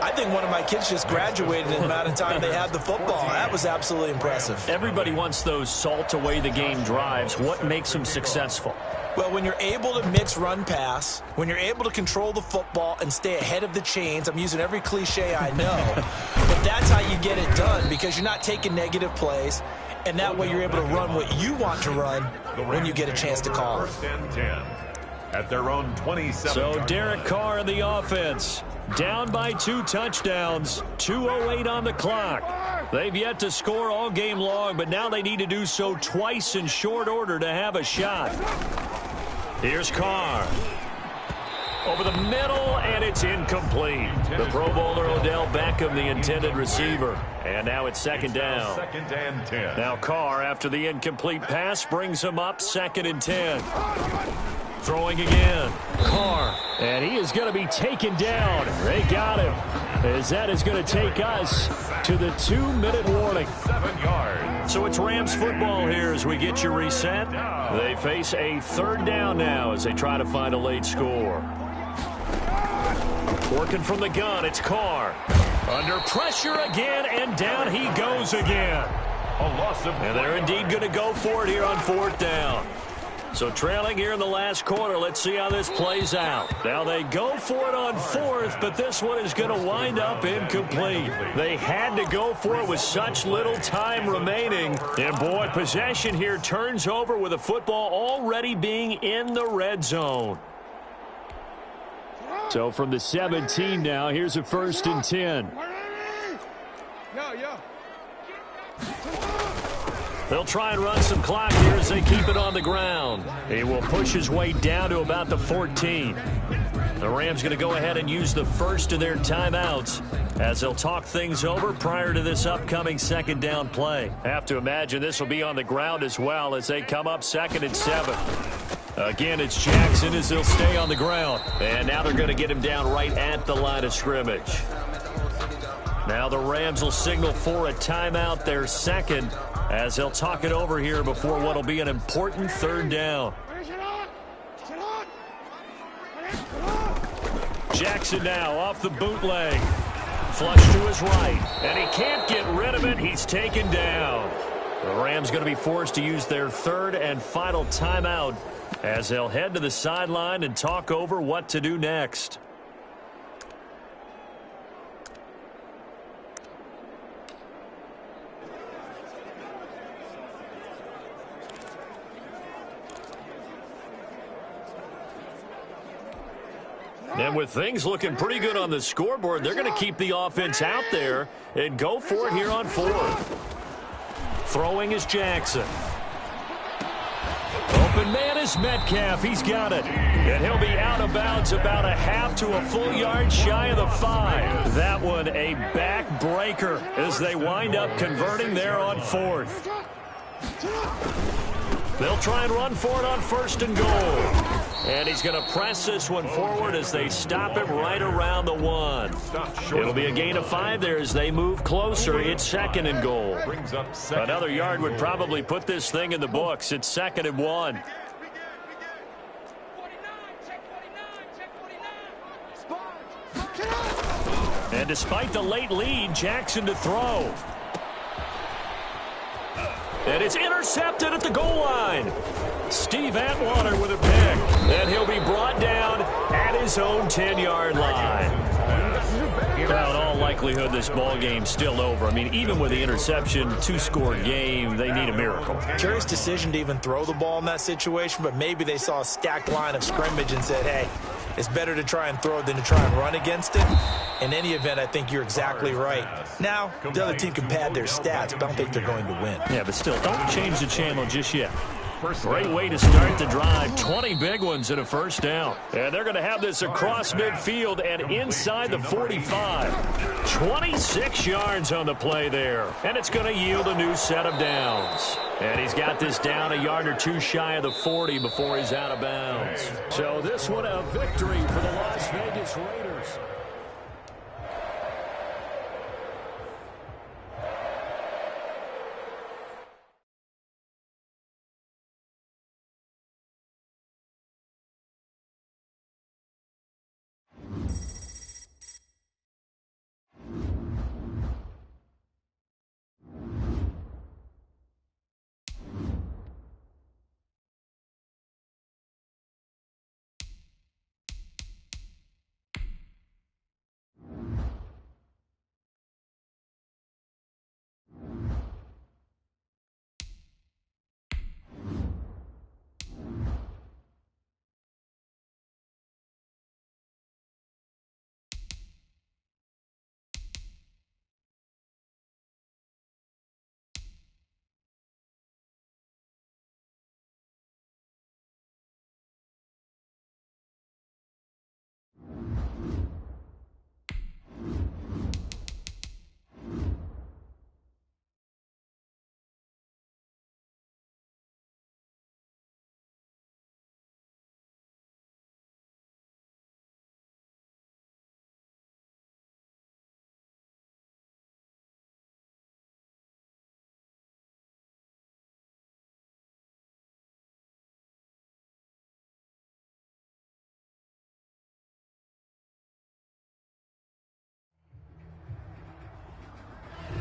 I think one of my kids just graduated in the amount of time they had the football. That was absolutely impressive. Everybody wants those salt away the game drives. What makes them successful? Well, when you're able to mix run pass, when you're able to control the football and stay ahead of the chains, I'm using every cliche I know, but that's how you get it done because you're not taking negative plays, and that way you're able to run what you want to run when you get a chance to call. 1st and 10 at their own 27. So Derek Carr in the offense, down by 2 touchdowns, 2:08 on the clock. They've yet to score all game long, but now they need to do so twice in short order to have a shot. Here's Carr. Over the middle, and it's incomplete. The Pro Bowler Odell Beckham, the intended receiver. And now it's 2nd down. 2nd and 10. Now Carr, after the incomplete pass, brings him up 2nd and 10. Throwing again. Carr. And he is going to be taken down. They got him. As that is going to take us to the 2-minute warning. 7 yards. So it's Rams football here as we get you reset. They face a 3rd down now as they try to find a late score. Working from the gun, it's Carr. Under pressure again, and down he goes again. A loss of. And they're indeed going to go for it here on 4th down. So trailing here in the last quarter, let's see how this plays out. Now they go for it on 4th, but this one is going to wind up incomplete. They had to go for it with such little time remaining. And boy, possession here turns over with the football already being in the red zone. So from the 17 now, here's a 1st and 10. They'll try and run some clock here as they keep it on the ground. He will push his way down to about the 14. The Rams going to go ahead and use the first of their timeouts as they'll talk things over prior to this upcoming 2nd down play. Have to imagine this will be on the ground as well as they come up 2nd and 7. Again, it's Jackson as he'll stay on the ground. And now they're going to get him down right at the line of scrimmage. Now the Rams will signal for a timeout, their 2nd, as they'll talk it over here before what will be an important 3rd down. Jackson now off the bootleg. Flush to his right. And he can't get rid of it. He's taken down. The Rams going to be forced to use their third and final timeout as they'll head to the sideline and talk over what to do next. And with things looking pretty good on the scoreboard, they're going to keep the offense out there and go for it here on fourth. Throwing is Jackson. Open man is Metcalf. He's got it. And he'll be out of bounds about a half to a full yard shy of the 5. That one a backbreaker as they wind up converting there on fourth. They'll try and run for it on first and goal. And he's going to press this one forward as they stop it right around the 1. It'll be a gain of 5 there as they move closer. It's second and goal. Another yard would probably put this thing in the books. It's second and 1. And despite the late lead, Jackson to throw. And it's intercepted at the goal line. Steve Atwater with a pick. And he'll be brought down at his own 10-yard line. Well, in all likelihood, this ball game's still over. I mean, even with the interception, 2-score game, they need a miracle. Curious decision to even throw the ball in that situation, but maybe they saw a stacked line of scrimmage and said, hey, it's better to try and throw than to try and run against it. In any event, I think you're exactly right. Now, the other team can pad their stats, but I don't think they're going to win. Yeah, but still, don't change the channel just yet. Great way to start the drive. 20 big ones and a first down. And they're going to have this across midfield and inside the 45. 26 yards on the play there. And it's going to yield a new set of downs. And he's got this down a yard or two shy of the 40 before he's out of bounds. So this one a victory for the Las Vegas Raiders.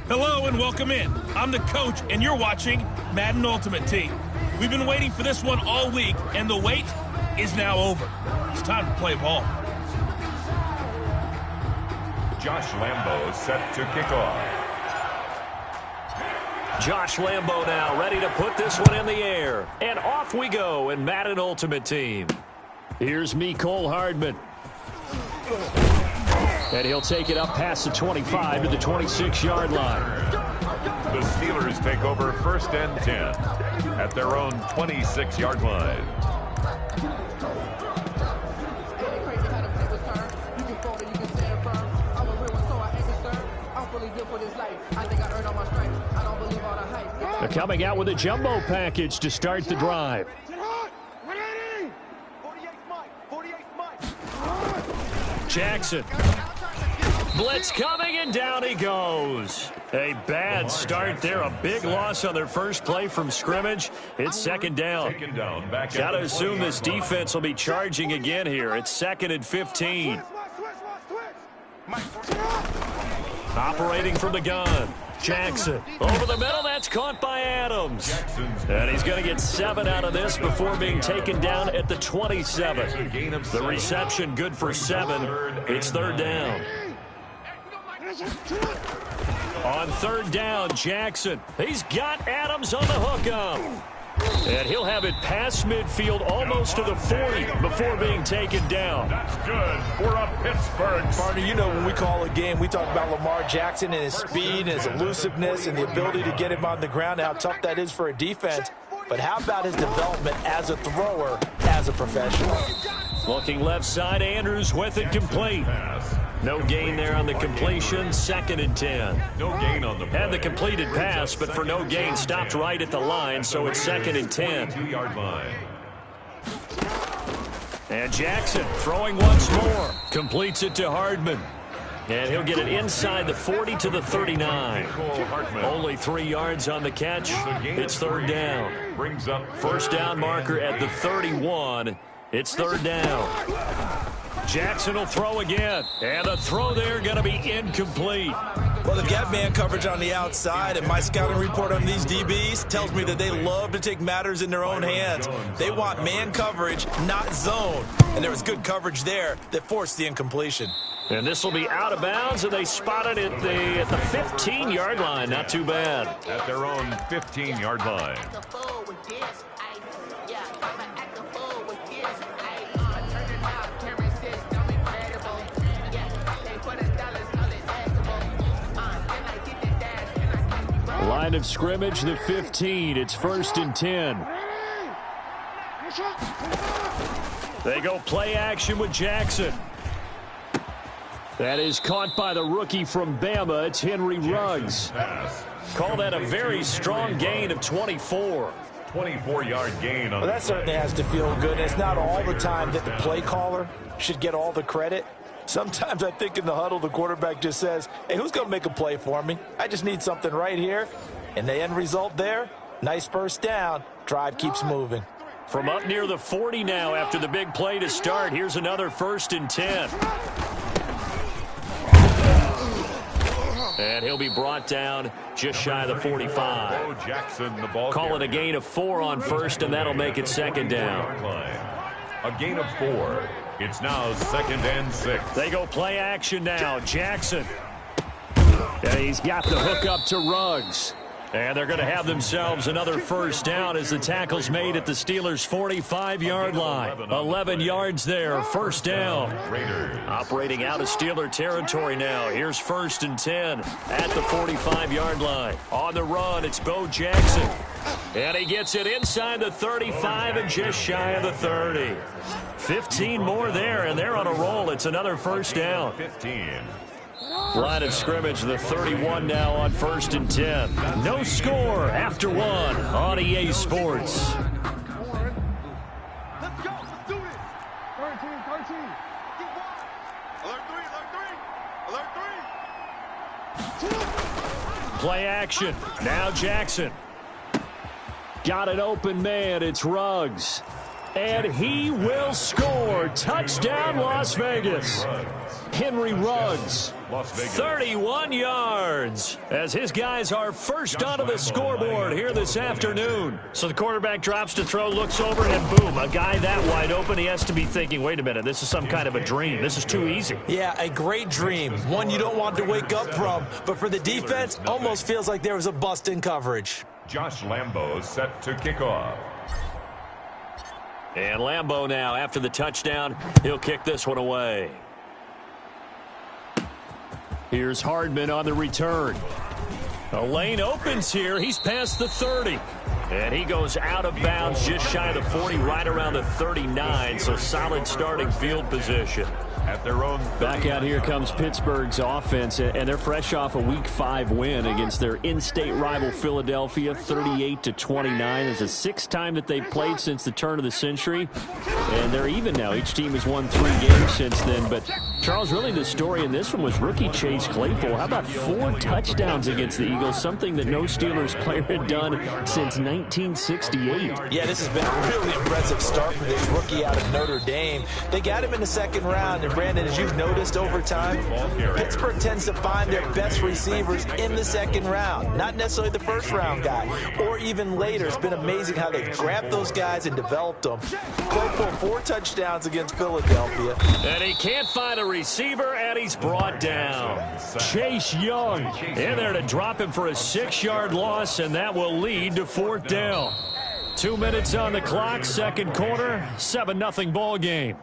Hello and welcome in. I'm the coach, and you're watching Madden Ultimate Team. We've been waiting for this one all week, and the wait is now over. It's time to play ball. Josh Lambo set to kick off. Josh Lambo now ready to put this one in the air. And off we go in Madden Ultimate Team. Here's Mecole Hardman. And he'll take it up past the 25 to the 26-yard line. The Steelers take over first and 10 at their own 26-yard line. They're coming out with a jumbo package to start the drive. Jackson. Blitz coming, and down he goes. A bad start there. A big loss on their first play from scrimmage. It's second down. Got to assume this defense will be charging again here. It's second and 15. Operating from the gun. Jackson over the middle. That's caught by Adams. And he's going to get 7 out of this before being taken down at the 27. The reception good for 7. It's third down. On third down, Jackson. He's got Adams on the hookup. And he'll have it past midfield almost to the 40 before being taken down. That's good for a Pittsburgh. Partner, you know when we call a game, we talk about Lamar Jackson and his speed and his elusiveness and the ability to get him on the ground and how tough that is for a defense. But how about his development as a thrower, as a professional? Looking left side, Andrews with it complete. No gain there on the completion, 2nd and 10. No gain on the play. Had the completed pass, but for no gain, stopped right at the line, so it's 2nd and 10. 2-yard line. And Jackson throwing once more. Completes it to Hardman. And he'll get it inside the 40 to the 39. Only 3 yards on the catch. It's third down. Brings up First down marker at the 31. It's third down. Jackson will throw again. And the throw there going to be incomplete. Well, they've got man coverage on the outside, and my scouting report on these DBs tells me that they love to take matters in their own hands. They want man coverage, not zone. And there was good coverage there that forced the incompletion. And this will be out of bounds, and they spotted it at the 15-yard line. Not too bad. At their own 15-yard line. Line of scrimmage, the 15. It's 1st and 10. They go play action with Jackson. That is caught by the rookie from Bama. It's Henry Ruggs. Call that a very strong gain of 24. 24-yard gain. Well, that certainly has to feel good. And it's not all the time that the play caller should get all the credit. Sometimes I think in the huddle, the quarterback just says, hey, who's going to make a play for me? I just need something right here. And the end result there, nice first down. Drive keeps moving. From up near the 40 now after the big play to start, here's another 1st and 10. And he'll be brought down just shy of the 45. Jackson, the ball Call it a gain of 4 on first, and that'll make it 2nd down. A gain of 4. It's now 2nd and 6. They go play action now. Jackson. And he's got the hook up to Ruggs. And they're going to have themselves another first down as the tackle's made at the Steelers' 45-yard line. 11 yards there, first down. Operating out of Steeler territory now. Here's 1st and 10 at the 45-yard line. On the run, it's Bo Jackson. And he gets it inside the 35 and just shy of the 30. 15 more there, and they're on a roll. It's another first down. 15. Line of scrimmage, the 31 now on 1st and 10. No score after 1 on EA Sports. Let's go. Let's do it. 13. Keep one. Alert 3. Alert 3. Alert 3. Play action. Now Jackson. Got an open man. It's Ruggs. And he will score. Touchdown, Las Vegas. Henry Ruggs, 31 yards, as his guys are first onto the scoreboard here this afternoon. So the quarterback drops to throw, looks over, and boom, a guy that wide open, he has to be thinking, wait a minute, this is some kind of a dream. This is too easy. Yeah, a great dream, one you don't want to wake up from, but for the defense, almost feels like there was a bust in coverage. Josh Lambo set to kick off. And Lambo now, after the touchdown, he'll kick this one away. Here's Hardman on the return. A lane opens here. He's past the 30. And he goes out of bounds just shy of the 40, right around the 39. So solid starting field position. At their own back out here comes Pittsburgh's offense, and they're fresh off a Week 5 win against their in-state rival Philadelphia, 38-29. It's the 6th time that they've played since the turn of the century, and they're even now. Each team has won 3 games since then, but Charles, really the story in this one was rookie Chase Claypool. How about 4 touchdowns against the Eagles, something that no Steelers player had done since 1968. Yeah, this has been a really impressive start for this rookie out of Notre Dame. They got him in the second round, and Brandon, as you've noticed over time, Pittsburgh tends to find their best receivers in the second round, not necessarily the first round guy, or even later. It's been amazing how they've grabbed those guys and developed them. Claypool 4 touchdowns against Philadelphia. And he can't find a receiver, and he's brought down. Chase Young in there to drop him for a 6-yard loss, and that will lead to 4th down. 2 minutes on the clock, second quarter, 7-0 ball game.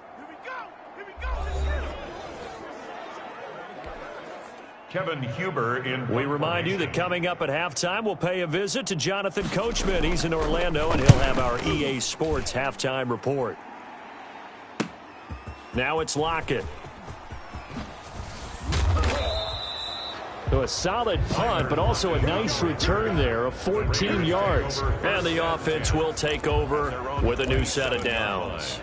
Kevin Huber in. We remind you that coming up at halftime, we'll pay a visit to Jonathan Coachman. He's in Orlando, and he'll have our EA Sports halftime report. Now it's Lockett. So a solid punt, but also a nice return there of 14 yards. And the offense will take over with a new set of downs.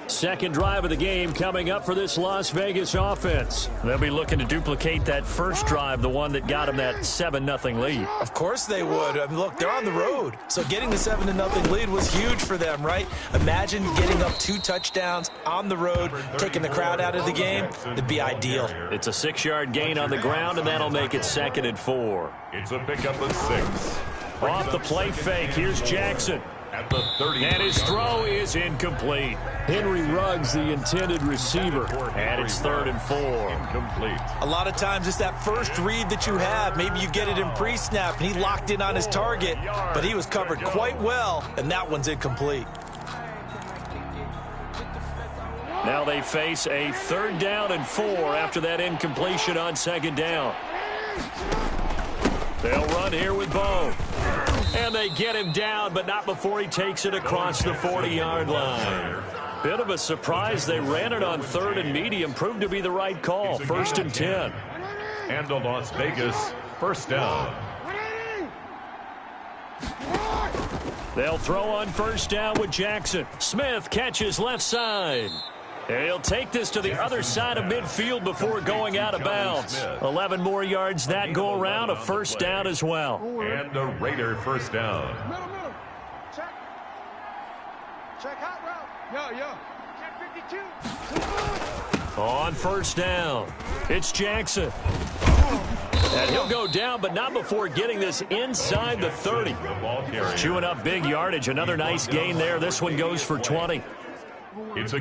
Second drive of the game coming up for this Las Vegas offense. They'll be looking to duplicate that first drive, the one that got them that 7-0 lead. Of course they would. I mean, look, they're on the road. So getting the 7-0 lead was huge for them, right? Imagine getting up 2 touchdowns on the road, taking the crowd out of the game. It'd be ideal. It's a 6-yard gain on the ground, and that'll make it 2nd and 4. It's a pickup of 6. Off the play fake, here's Jackson. At the 30. And his throw is incomplete. Henry Ruggs, the intended receiver. And it's 3rd and 4. Incomplete. A lot of times it's that first read that you have. Maybe you get it in pre-snap, and he locked in on his target, but he was covered quite well, and that one's incomplete. Now they face a 3rd down and 4 after that incompletion on 2nd down. They'll run here with Bo. And they get him down, but not before he takes it across the 40-yard line. Bit of a surprise. They ran it on 3rd and medium. Proved to be the right call. 1st and 10. And a Las Vegas 1st down. They'll throw on 1st down with Jackson. Smith catches left side. And he'll take this to the other side of midfield before going out of bounds. 11 more yards that go around, a 1st down as well. And a Raider 1st down. Middle. Check. Check hot route. Yo. Check 52. On 1st down, it's Jackson. And he'll go down, but not before getting this inside the 30. Chewing up big yardage. Another nice gain there. This one goes for 20.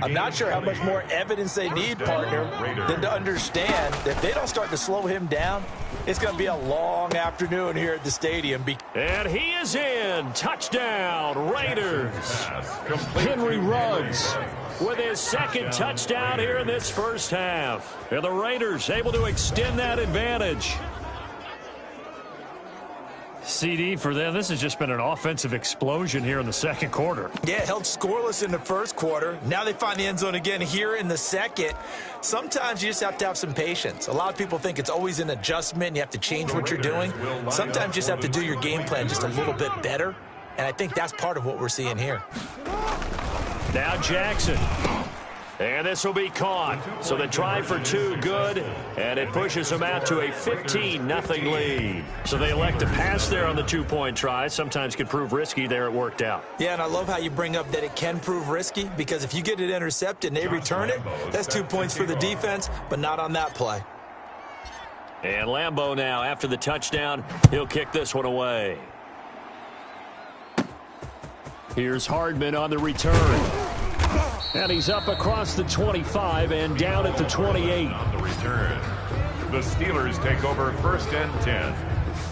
I'm not sure how much more evidence they need, partner, than to understand that if they don't start to slow him down, it's going to be a long afternoon here at the stadium. And he is in. Touchdown, Raiders. Henry Ruggs with his 2nd touchdown here in this first half. And the Raiders able to extend that advantage. CD for them, this has just been an offensive explosion here in the 2nd quarter. Yeah, held scoreless in the 1st quarter. Now they find the end zone again here in the 2nd. Sometimes you just have to have some patience. A lot of people think it's always an adjustment. You have to change what you're doing. Sometimes you just have to do your game plan just a little bit better. And I think that's part of what we're seeing here. Now Jackson. And this will be caught. So the try for 2 good, and it pushes them out to a 15-0 lead. So they elect to pass there on the 2-point try. Sometimes could prove risky. There it worked out. Yeah, and I love how you bring up that it can prove risky, because if you get it intercepted and they return it, that's 2 points for the defense, but not on that play. And Lambeau now, after the touchdown, he'll kick this one away. Here's Hardman on the return. And he's up across the 25 and down at the 28. On the return, the Steelers take over 1st and 10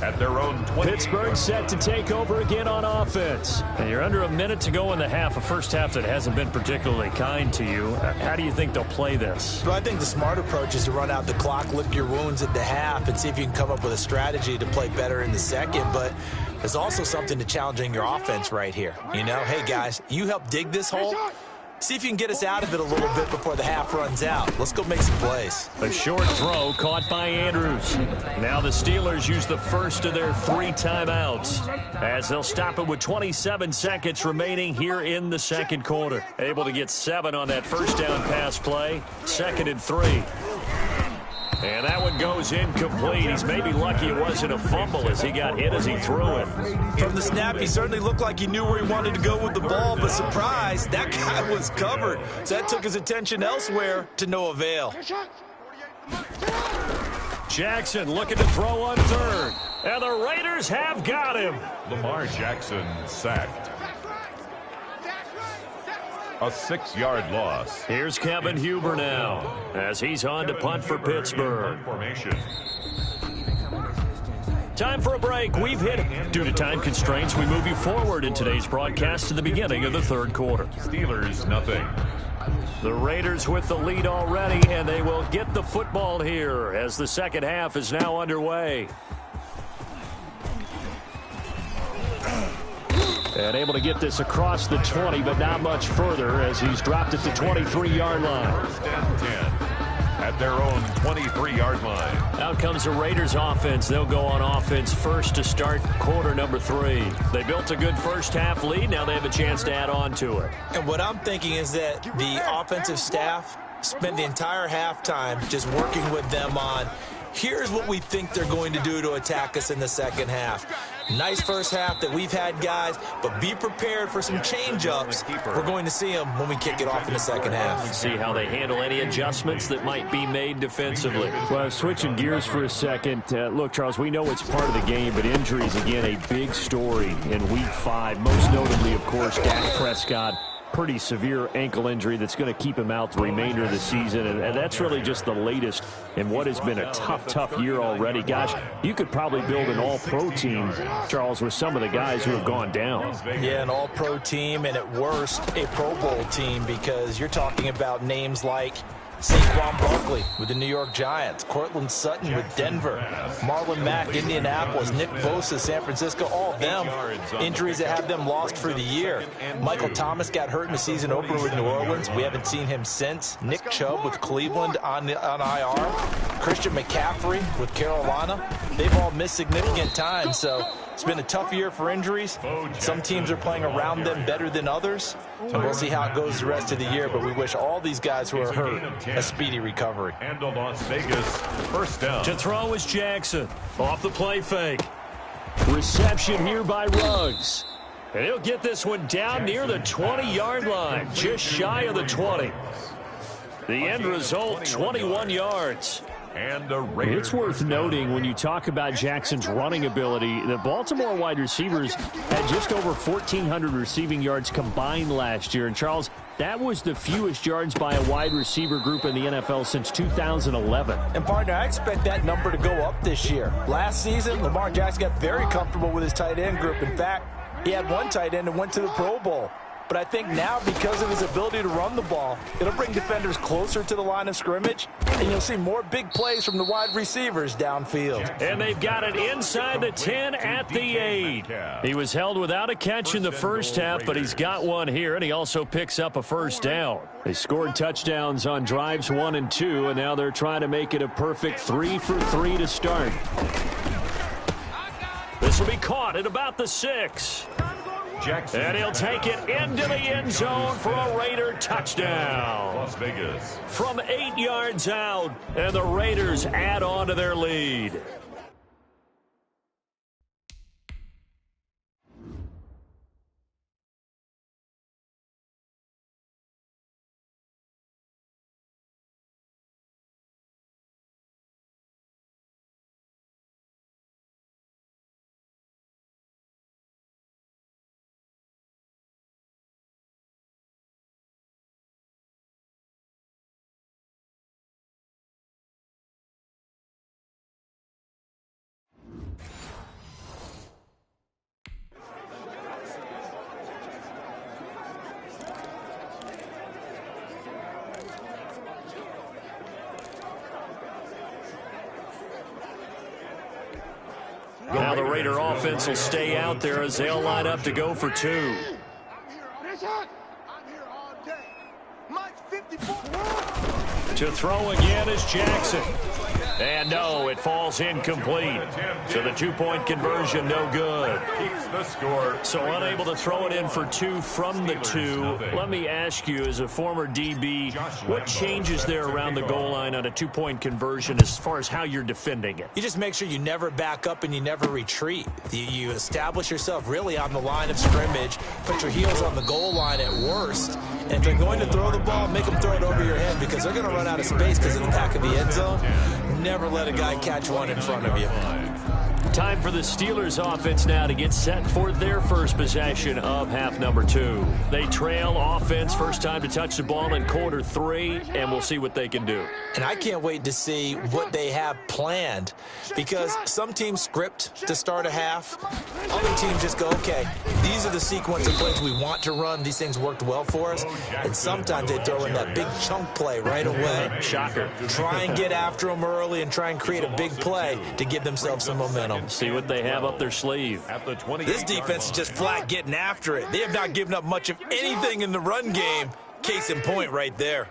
at their own 20. Pittsburgh set to take over again on offense. And you're under a minute to go in the half, a first half that hasn't been particularly kind to you. How do you think they'll play this? Well, I think the smart approach is to run out the clock, lick your wounds at the half, and see if you can come up with a strategy to play better in the 2nd. But there's also something to challenging your offense right here. You know, hey, guys, you help dig this hole. See if you can get us out of it a little bit before the half runs out. Let's go make some plays. A short throw caught by Andrews. Now the Steelers use the first of their 3 timeouts as they'll stop it with 27 seconds remaining here in the second quarter. Able to get 7 on that first down pass play. 2nd and 3. And that one goes incomplete. He's maybe lucky it wasn't a fumble as he got hit as he threw it. From the snap, he certainly looked like he knew where he wanted to go with the ball, but surprise, that guy was covered. So that took his attention elsewhere to no avail. Jackson looking to throw on 3rd. And the Raiders have got him. Lamar Jackson sacked. A 6-yard loss. Here's Kevin Huber now as he's on to punt for Pittsburgh. Time for a break. We've hit it. Due to time constraints, we move you forward in today's broadcast to the beginning of the 3rd quarter. Steelers nothing. The Raiders with the lead already, and they will get the football here as the second half is now underway. And able to get this across the 20, but not much further as he's dropped at the 23-yard line. 1st and 10 at their own 23-yard line. Out comes the Raiders offense. They'll go on offense first to start quarter number 3. They built a good first half lead. Now they have a chance to add on to it. And what I'm thinking is that the offensive staff spent the entire halftime just working with them on here's what we think they're going to do to attack us in the second half. Nice first half that we've had, guys, but be prepared for some change-ups. We're going to see them when we kick it off in the second half. See how they handle any adjustments that might be made defensively. Well, switching gears for a second. Look, Charles, we know it's part of the game, but injuries, again, a big story in Week 5. Most notably, of course, Dak Prescott. Pretty severe ankle injury that's going to keep him out the remainder of the season, and that's really just the latest in what has been a tough year already. Gosh, you could probably build an all-pro team, Charles, with some of the guys who have gone down. Yeah, an all-pro team, and at worst, a Pro Bowl team, because you're talking about names like Saquon Barkley with the New York Giants, Cortland Sutton with Denver, Marlon Mack, Indianapolis, Nick Bosa, San Francisco, all of them injuries that have them lost for the year. Michael Thomas got hurt in the season opener with New Orleans. We haven't seen him since. Nick Chubb with Cleveland on IR. Christian McCaffrey with Carolina. They've all missed significant time, so it's been a tough year for injuries. Some teams are playing around them better than others, and we'll see how it goes the rest of the year, but we wish all these guys who are hurt a speedy recovery. And the Las Vegas 1st down. To throw is Jackson. Off the play fake. Reception here by Ruggs. And he'll get this one down near the 20-yard line, just shy of the 20. The end result, 21 yards. And the Raiders. It's worth noting when you talk about Jackson's running ability, the Baltimore wide receivers had just over 1,400 receiving yards combined last year. And, Charles, that was the fewest yards by a wide receiver group in the NFL since 2011. And, partner, I expect that number to go up this year. Last season, Lamar Jackson got very comfortable with his tight end group. In fact, he had one tight end and went to the Pro Bowl. But I think now, because of his ability to run the ball, it'll bring defenders closer to the line of scrimmage, and you'll see more big plays from the wide receivers downfield. And they've got it inside the 10 at the 8. He was held without a catch in the first half, but he's got one here, and he also picks up a first down. They scored touchdowns on drives 1 and 2, and now they're trying to make it a perfect 3 for 3 to start. This will be caught at about the 6. Jackson. And he'll take it into the end zone for a Raider touchdown. Las Vegas. From 8 yards out, and the Raiders add on to their lead. Now the Raider offense will stay out there as they'll line up to go for 2. I'm here all day. To throw again is Jackson. And no, it falls incomplete. So the 2-point conversion, no good. Keeps the score. So unable to throw it in for 2 from the 2. Let me ask you, as a former DB, what changes there around the goal line on a 2-point conversion as far as how you're defending it? You just make sure you never back up and you never retreat. You establish yourself really on the line of scrimmage, put your heels on the goal line at worst, and if they're going to throw the ball, make them throw it over your head because they're going to run out of space because of the back of the end zone. Never let a guy catch one in front of you. Time for the Steelers offense now to get set for their first possession of half number 2. They trail offense, first time to touch the ball in quarter 3, and we'll see what they can do. And I can't wait to see what they have planned because some teams script to start a half. Other teams just go, okay, these are the sequence of plays we want to run. These things worked well for us. And sometimes they throw in that big chunk play right away. Shocker. Try and get after them early and try and create a big play to give themselves some momentum. See what they have up their sleeve. This defense is just flat getting after it. They have not given up much of anything in the run game. Case in point right there.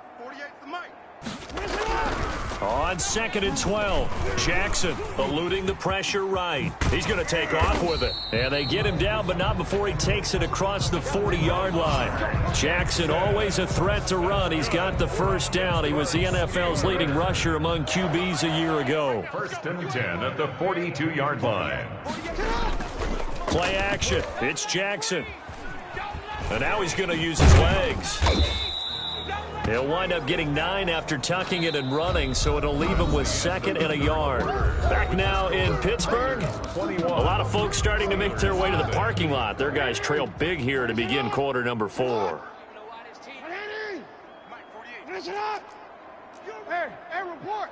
On 2nd and 12, Jackson eluding the pressure right. He's going to take off with it. And they get him down, but not before he takes it across the 40-yard line. Jackson always a threat to run. He's got the first down. He was the NFL's leading rusher among QBs a year ago. 1st and 10 at the 42-yard line. Play action. It's Jackson. And now he's going to use his legs. He'll wind up getting 9 after tucking it and running, so it'll leave him with 2nd and a yard. Back now in Pittsburgh. A lot of folks starting to make their way to the parking lot. Their guys trail big here to begin quarter number 4. Hey, report.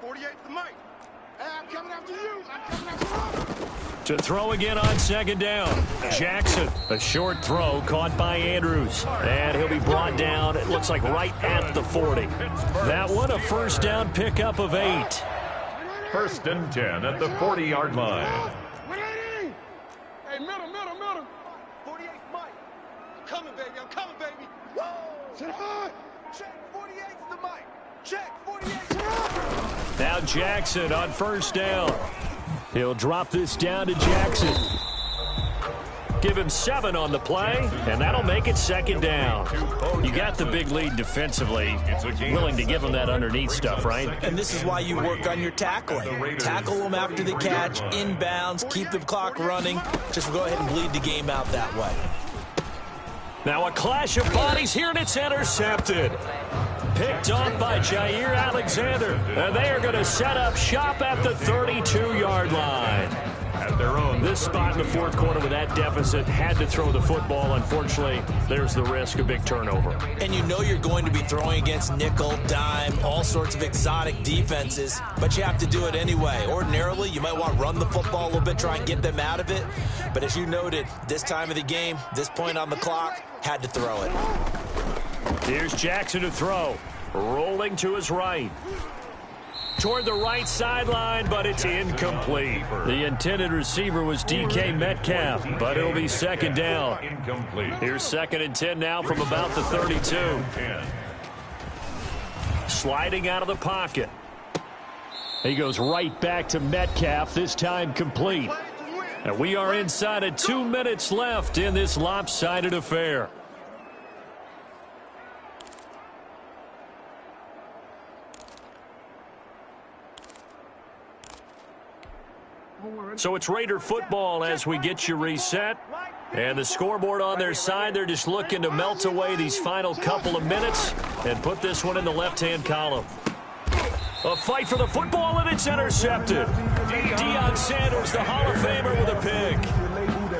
48 the mic. Hey, I'm coming after you. To throw again on 2nd down. Jackson, a short throw caught by Andrews. And he'll be brought down, it looks like right at the 40. That one a first down pickup of 8. 1st and 10 at the 40-yard line. Hey, middle. 48 Mike. I'm coming, baby. Whoa! Check 48's the mic. Check 48's. Now Jackson on first down. He'll drop this down to Jackson. Give him 7 on the play, and that'll make it 2nd down. You got the big lead defensively. Willing to give him that underneath stuff, right? And this is why you work on your tackling. Tackle them after the catch, inbounds, keep the clock running. Just go ahead and bleed the game out that way. Now a clash of bodies here, and it's intercepted. Picked off by Jair Alexander. And they are going to set up shop at the 32-yard line. At their own. This spot in the 4th quarter with that deficit, had to throw the football. Unfortunately, there's the risk of big turnover. And you know you're going to be throwing against nickel, dime, all sorts of exotic defenses, but you have to do it anyway. Ordinarily, you might want to run the football a little bit, try and get them out of it. But as you noted, this time of the game, this point on the clock, had to throw it. Here's Jackson to throw. Rolling to his right. Toward the right sideline, but it's incomplete. The intended receiver was DK Metcalf, but it'll be 2nd down. Incomplete. Here's 2nd and 10 now from about the 32. Sliding out of the pocket. He goes right back to Metcalf, this time complete. And we are inside of 2 minutes left in this lopsided affair. So it's Raider football as we get you reset. And the scoreboard on their side, they're just looking to melt away these final couple of minutes and put this one in the left-hand column. A fight for the football, and it's intercepted. Deion Sanders, the Hall of Famer, with a pick.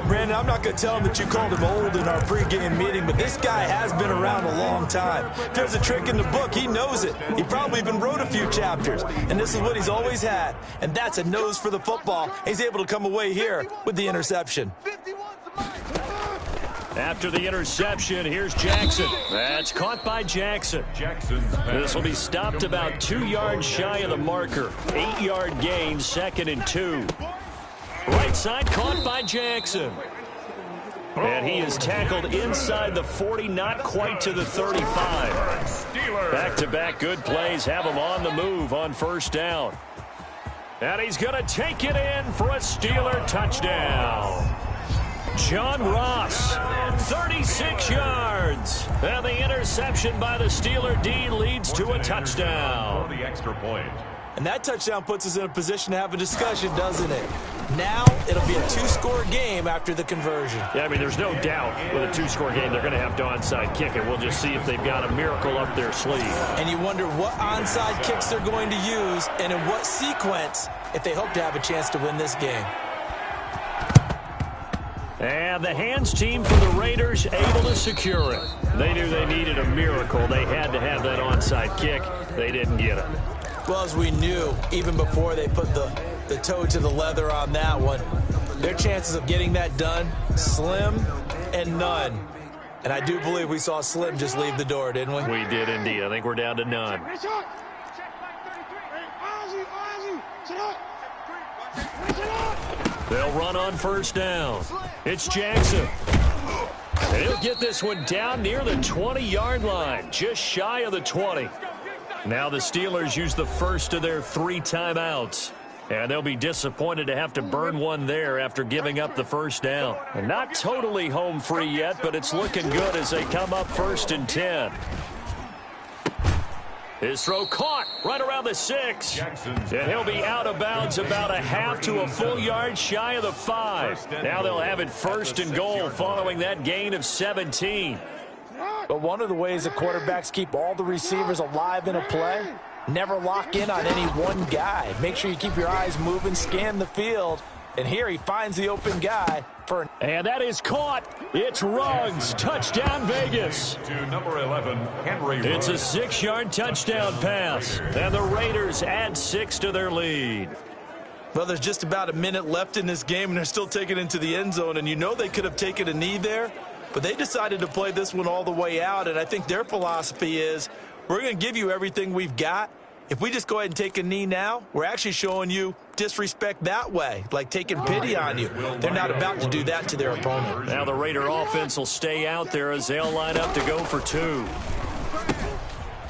Brandon, I'm not going to tell him that you called him old in our pregame meeting, but this guy has been around a long time. If there's a trick in the book, he knows it. He probably even wrote a few chapters, and this is what he's always had, and that's a nose for the football. He's able to come away here with the interception. After the interception, here's Jackson. That's caught by Jackson. This will be stopped about 2 yards shy of the marker. 8-yard gain, 2nd and 2. Right side caught by Jackson. And he is tackled inside the 40, not quite to the 35. Back-to-back good plays have him on the move on first down. And he's going to take it in for a Steeler touchdown. John Ross, 36 yards. And the interception by the Steeler D leads to a touchdown. The extra point. And that touchdown puts us in a position to have a discussion, doesn't it? Now it'll be a two-score game after the conversion. Yeah, I mean, there's no doubt with a two-score game they're going to have to onside kick it. We'll just see if they've got a miracle up their sleeve. And you wonder what onside kicks they're going to use and in what sequence if they hope to have a chance to win this game. And the hands team for the Raiders able to secure it. They knew they needed a miracle. They had to have that onside kick. They didn't get it. Well, as we knew, even before they put the toe to the leather on that one, their chances of getting that done, slim and none. And I do believe we saw Slim just leave the door, didn't we? We did indeed. I think we're down to none. They'll run on first down. It's Jackson. And he'll get this one down near the 20-yard line, just shy of the 20. Now the Steelers use the first of their 3 timeouts. And they'll be disappointed to have to burn one there after giving up the first down. And not totally home free yet, but it's looking good as they come up 1st and 10. His throw caught right around the 6. And he'll be out of bounds about a half to a full yard shy of the 5. Now they'll have it 1st and goal following that gain of 17. But one of the ways the quarterbacks keep all the receivers alive in a play, never lock in on any one guy. Make sure you keep your eyes moving, scan the field. And here he finds the open guy. And that is caught. It's Ruggs. Touchdown, Vegas. To number 11, Henry It's a Ruggs. 6-yard touchdown pass. And the Raiders add 6 to their lead. Well, there's just about a minute left in this game, and they're still taking it into the end zone. And you know they could have taken a knee there, but they decided to play this one all the way out. And I think their philosophy is, we're going to give you everything we've got. If we just go ahead and take a knee now, we're actually showing you disrespect that way, like taking pity on you. They're not about to do that to their opponent. Now the Raider offense will stay out there as they'll line up to go for 2.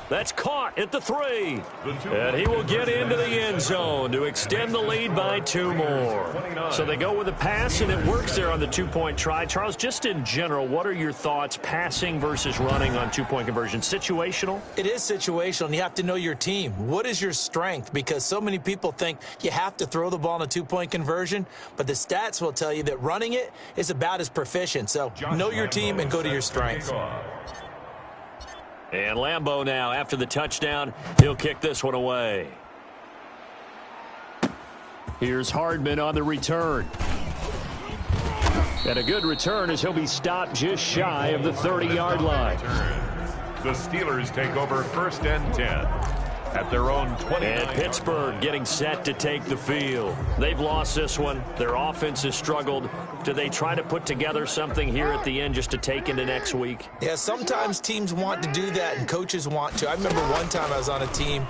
That's caught at the 3. And he will get into the end zone to extend the lead by 2 more. So they go with a pass, and it works there on the 2-point try. Charles, just in general, what are your thoughts passing versus running on 2-point conversion? Situational? It is situational, and you have to know your team. What is your strength? Because so many people think you have to throw the ball in a 2-point conversion, but the stats will tell you that running it is about as proficient. So know your team and go to your strengths. And Lambeau now, after the touchdown, he'll kick this one away. Here's Hardman on the return. And a good return as he'll be stopped just shy of the 30-yard line. The Steelers take over 1st and 10 at their own 20. And Pittsburgh getting set to take the field. They've lost this one. Their offense has struggled. Do they try to put together something here at the end just to take into next week? Yeah, sometimes teams want to do that and coaches want to. I remember one time I was on a team